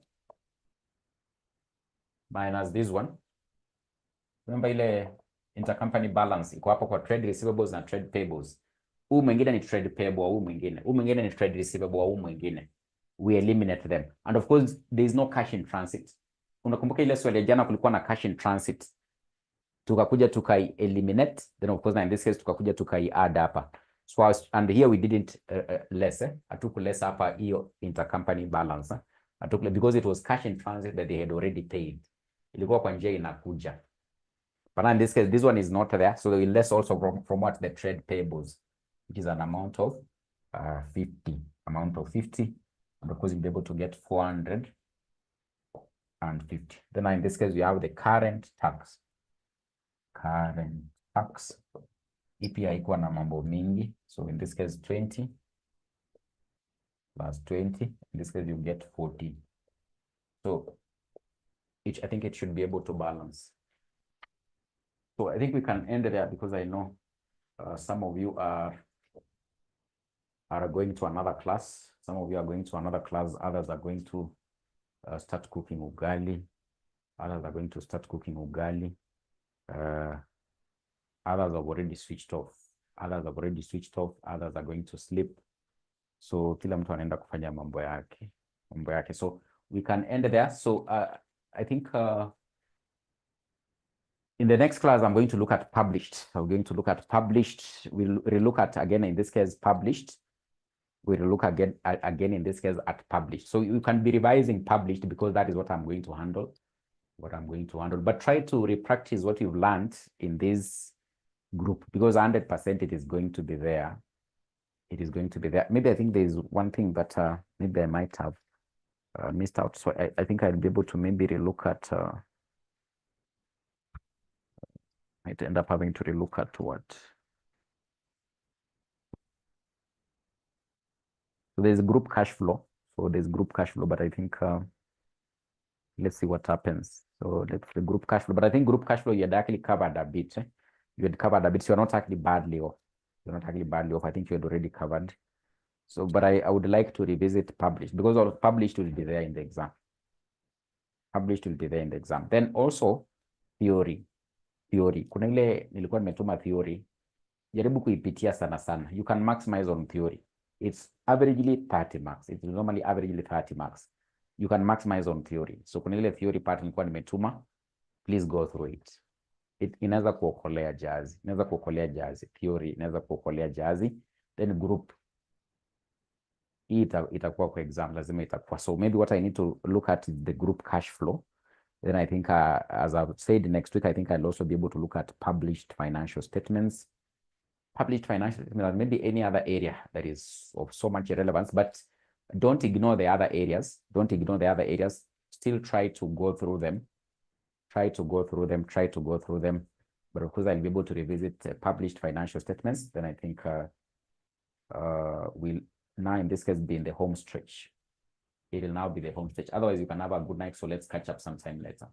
Remember ile intercompany balance iko hapo kwa trade receivables na trade payables. Huu mwingine ni trade payable, huu mwingine ni trade receivable, huu mwingine. We eliminate them. And of course, there is no cash in transit. Unakumbuka ile swali ya jana kulikuwa na cash in transit. Tukakuja tukai-eliminate, then of course in this case tukakuja tukai-add hapa. So and here we didn't less, hatukuless hapa hiyo intercompany balance. Because it was cash in transit that they had already paid. Ilikuwa kwa njia inakuja. But in this case, this one is not there. So we less also from what the trade payables, which is an amount of 50. And of course, you'll be able to get 450. Then in this case, we have the current tax. EPI ikuwa na mambo mingi. So in this case, 20 plus 20. In this case, you get 40. So I think it should be able to balance. So I think we can end there because I know some of you are going to another class. Some of you are going to another class. Others are going to start cooking ugali. Others are going to start cooking ugali. Others have already switched off. Others are going to sleep. So kila mtu anaenda kufanya mambo yake. So we can end there. So I think in the next class, I'm going to look at published. We'll relook at, again, in this case, published. We'll look again in this case at published. So you can be revising published because that is what I'm going to handle. But try to repractice what you've learned in this group because 100% it is going to be there. Maybe I think there is one thing that maybe I might have missed out. So I think I'll be able to maybe relook at... might end up having to relook at what. So there's group cash flow. But I think let's see what happens. So let's the group cash flow. But I think group cash flow you had actually covered a bit. You had covered a bit. So you're not actually badly off. I think you had already covered. So, but I would like to revisit published because all published will be there in the exam. Then also theory. Kuna ile nilikuwa nimetuma theory. Jaribu kuipitia sana. You can maximize on theory. It's averagely 30 marks. It's normally averagely 30 marks. You can maximize on theory. So kuna ile theory part nilikuwa nimetuma. Please go through it. Inaweza kuokolea jazi. Theory inaweza kuokolea jazi. Then group. Hii itakuwa kwa exam. Lazima itakuwa. So maybe what I need to look at is the group cash flow. Then I think, as I've said, next week, I think I'll also be able to look at published financial statements. published financial, maybe any other area that is of so much relevance, but don't ignore the other areas. Don't ignore the other areas. Still try to go through them. Try to go through them. Try to go through them. But of course, I'll be able to revisit published financial statements. Then I think we'll now in this case be in the home stretch. It will now be the home stretch. Otherwise, you can have a good night. So let's catch up sometime later.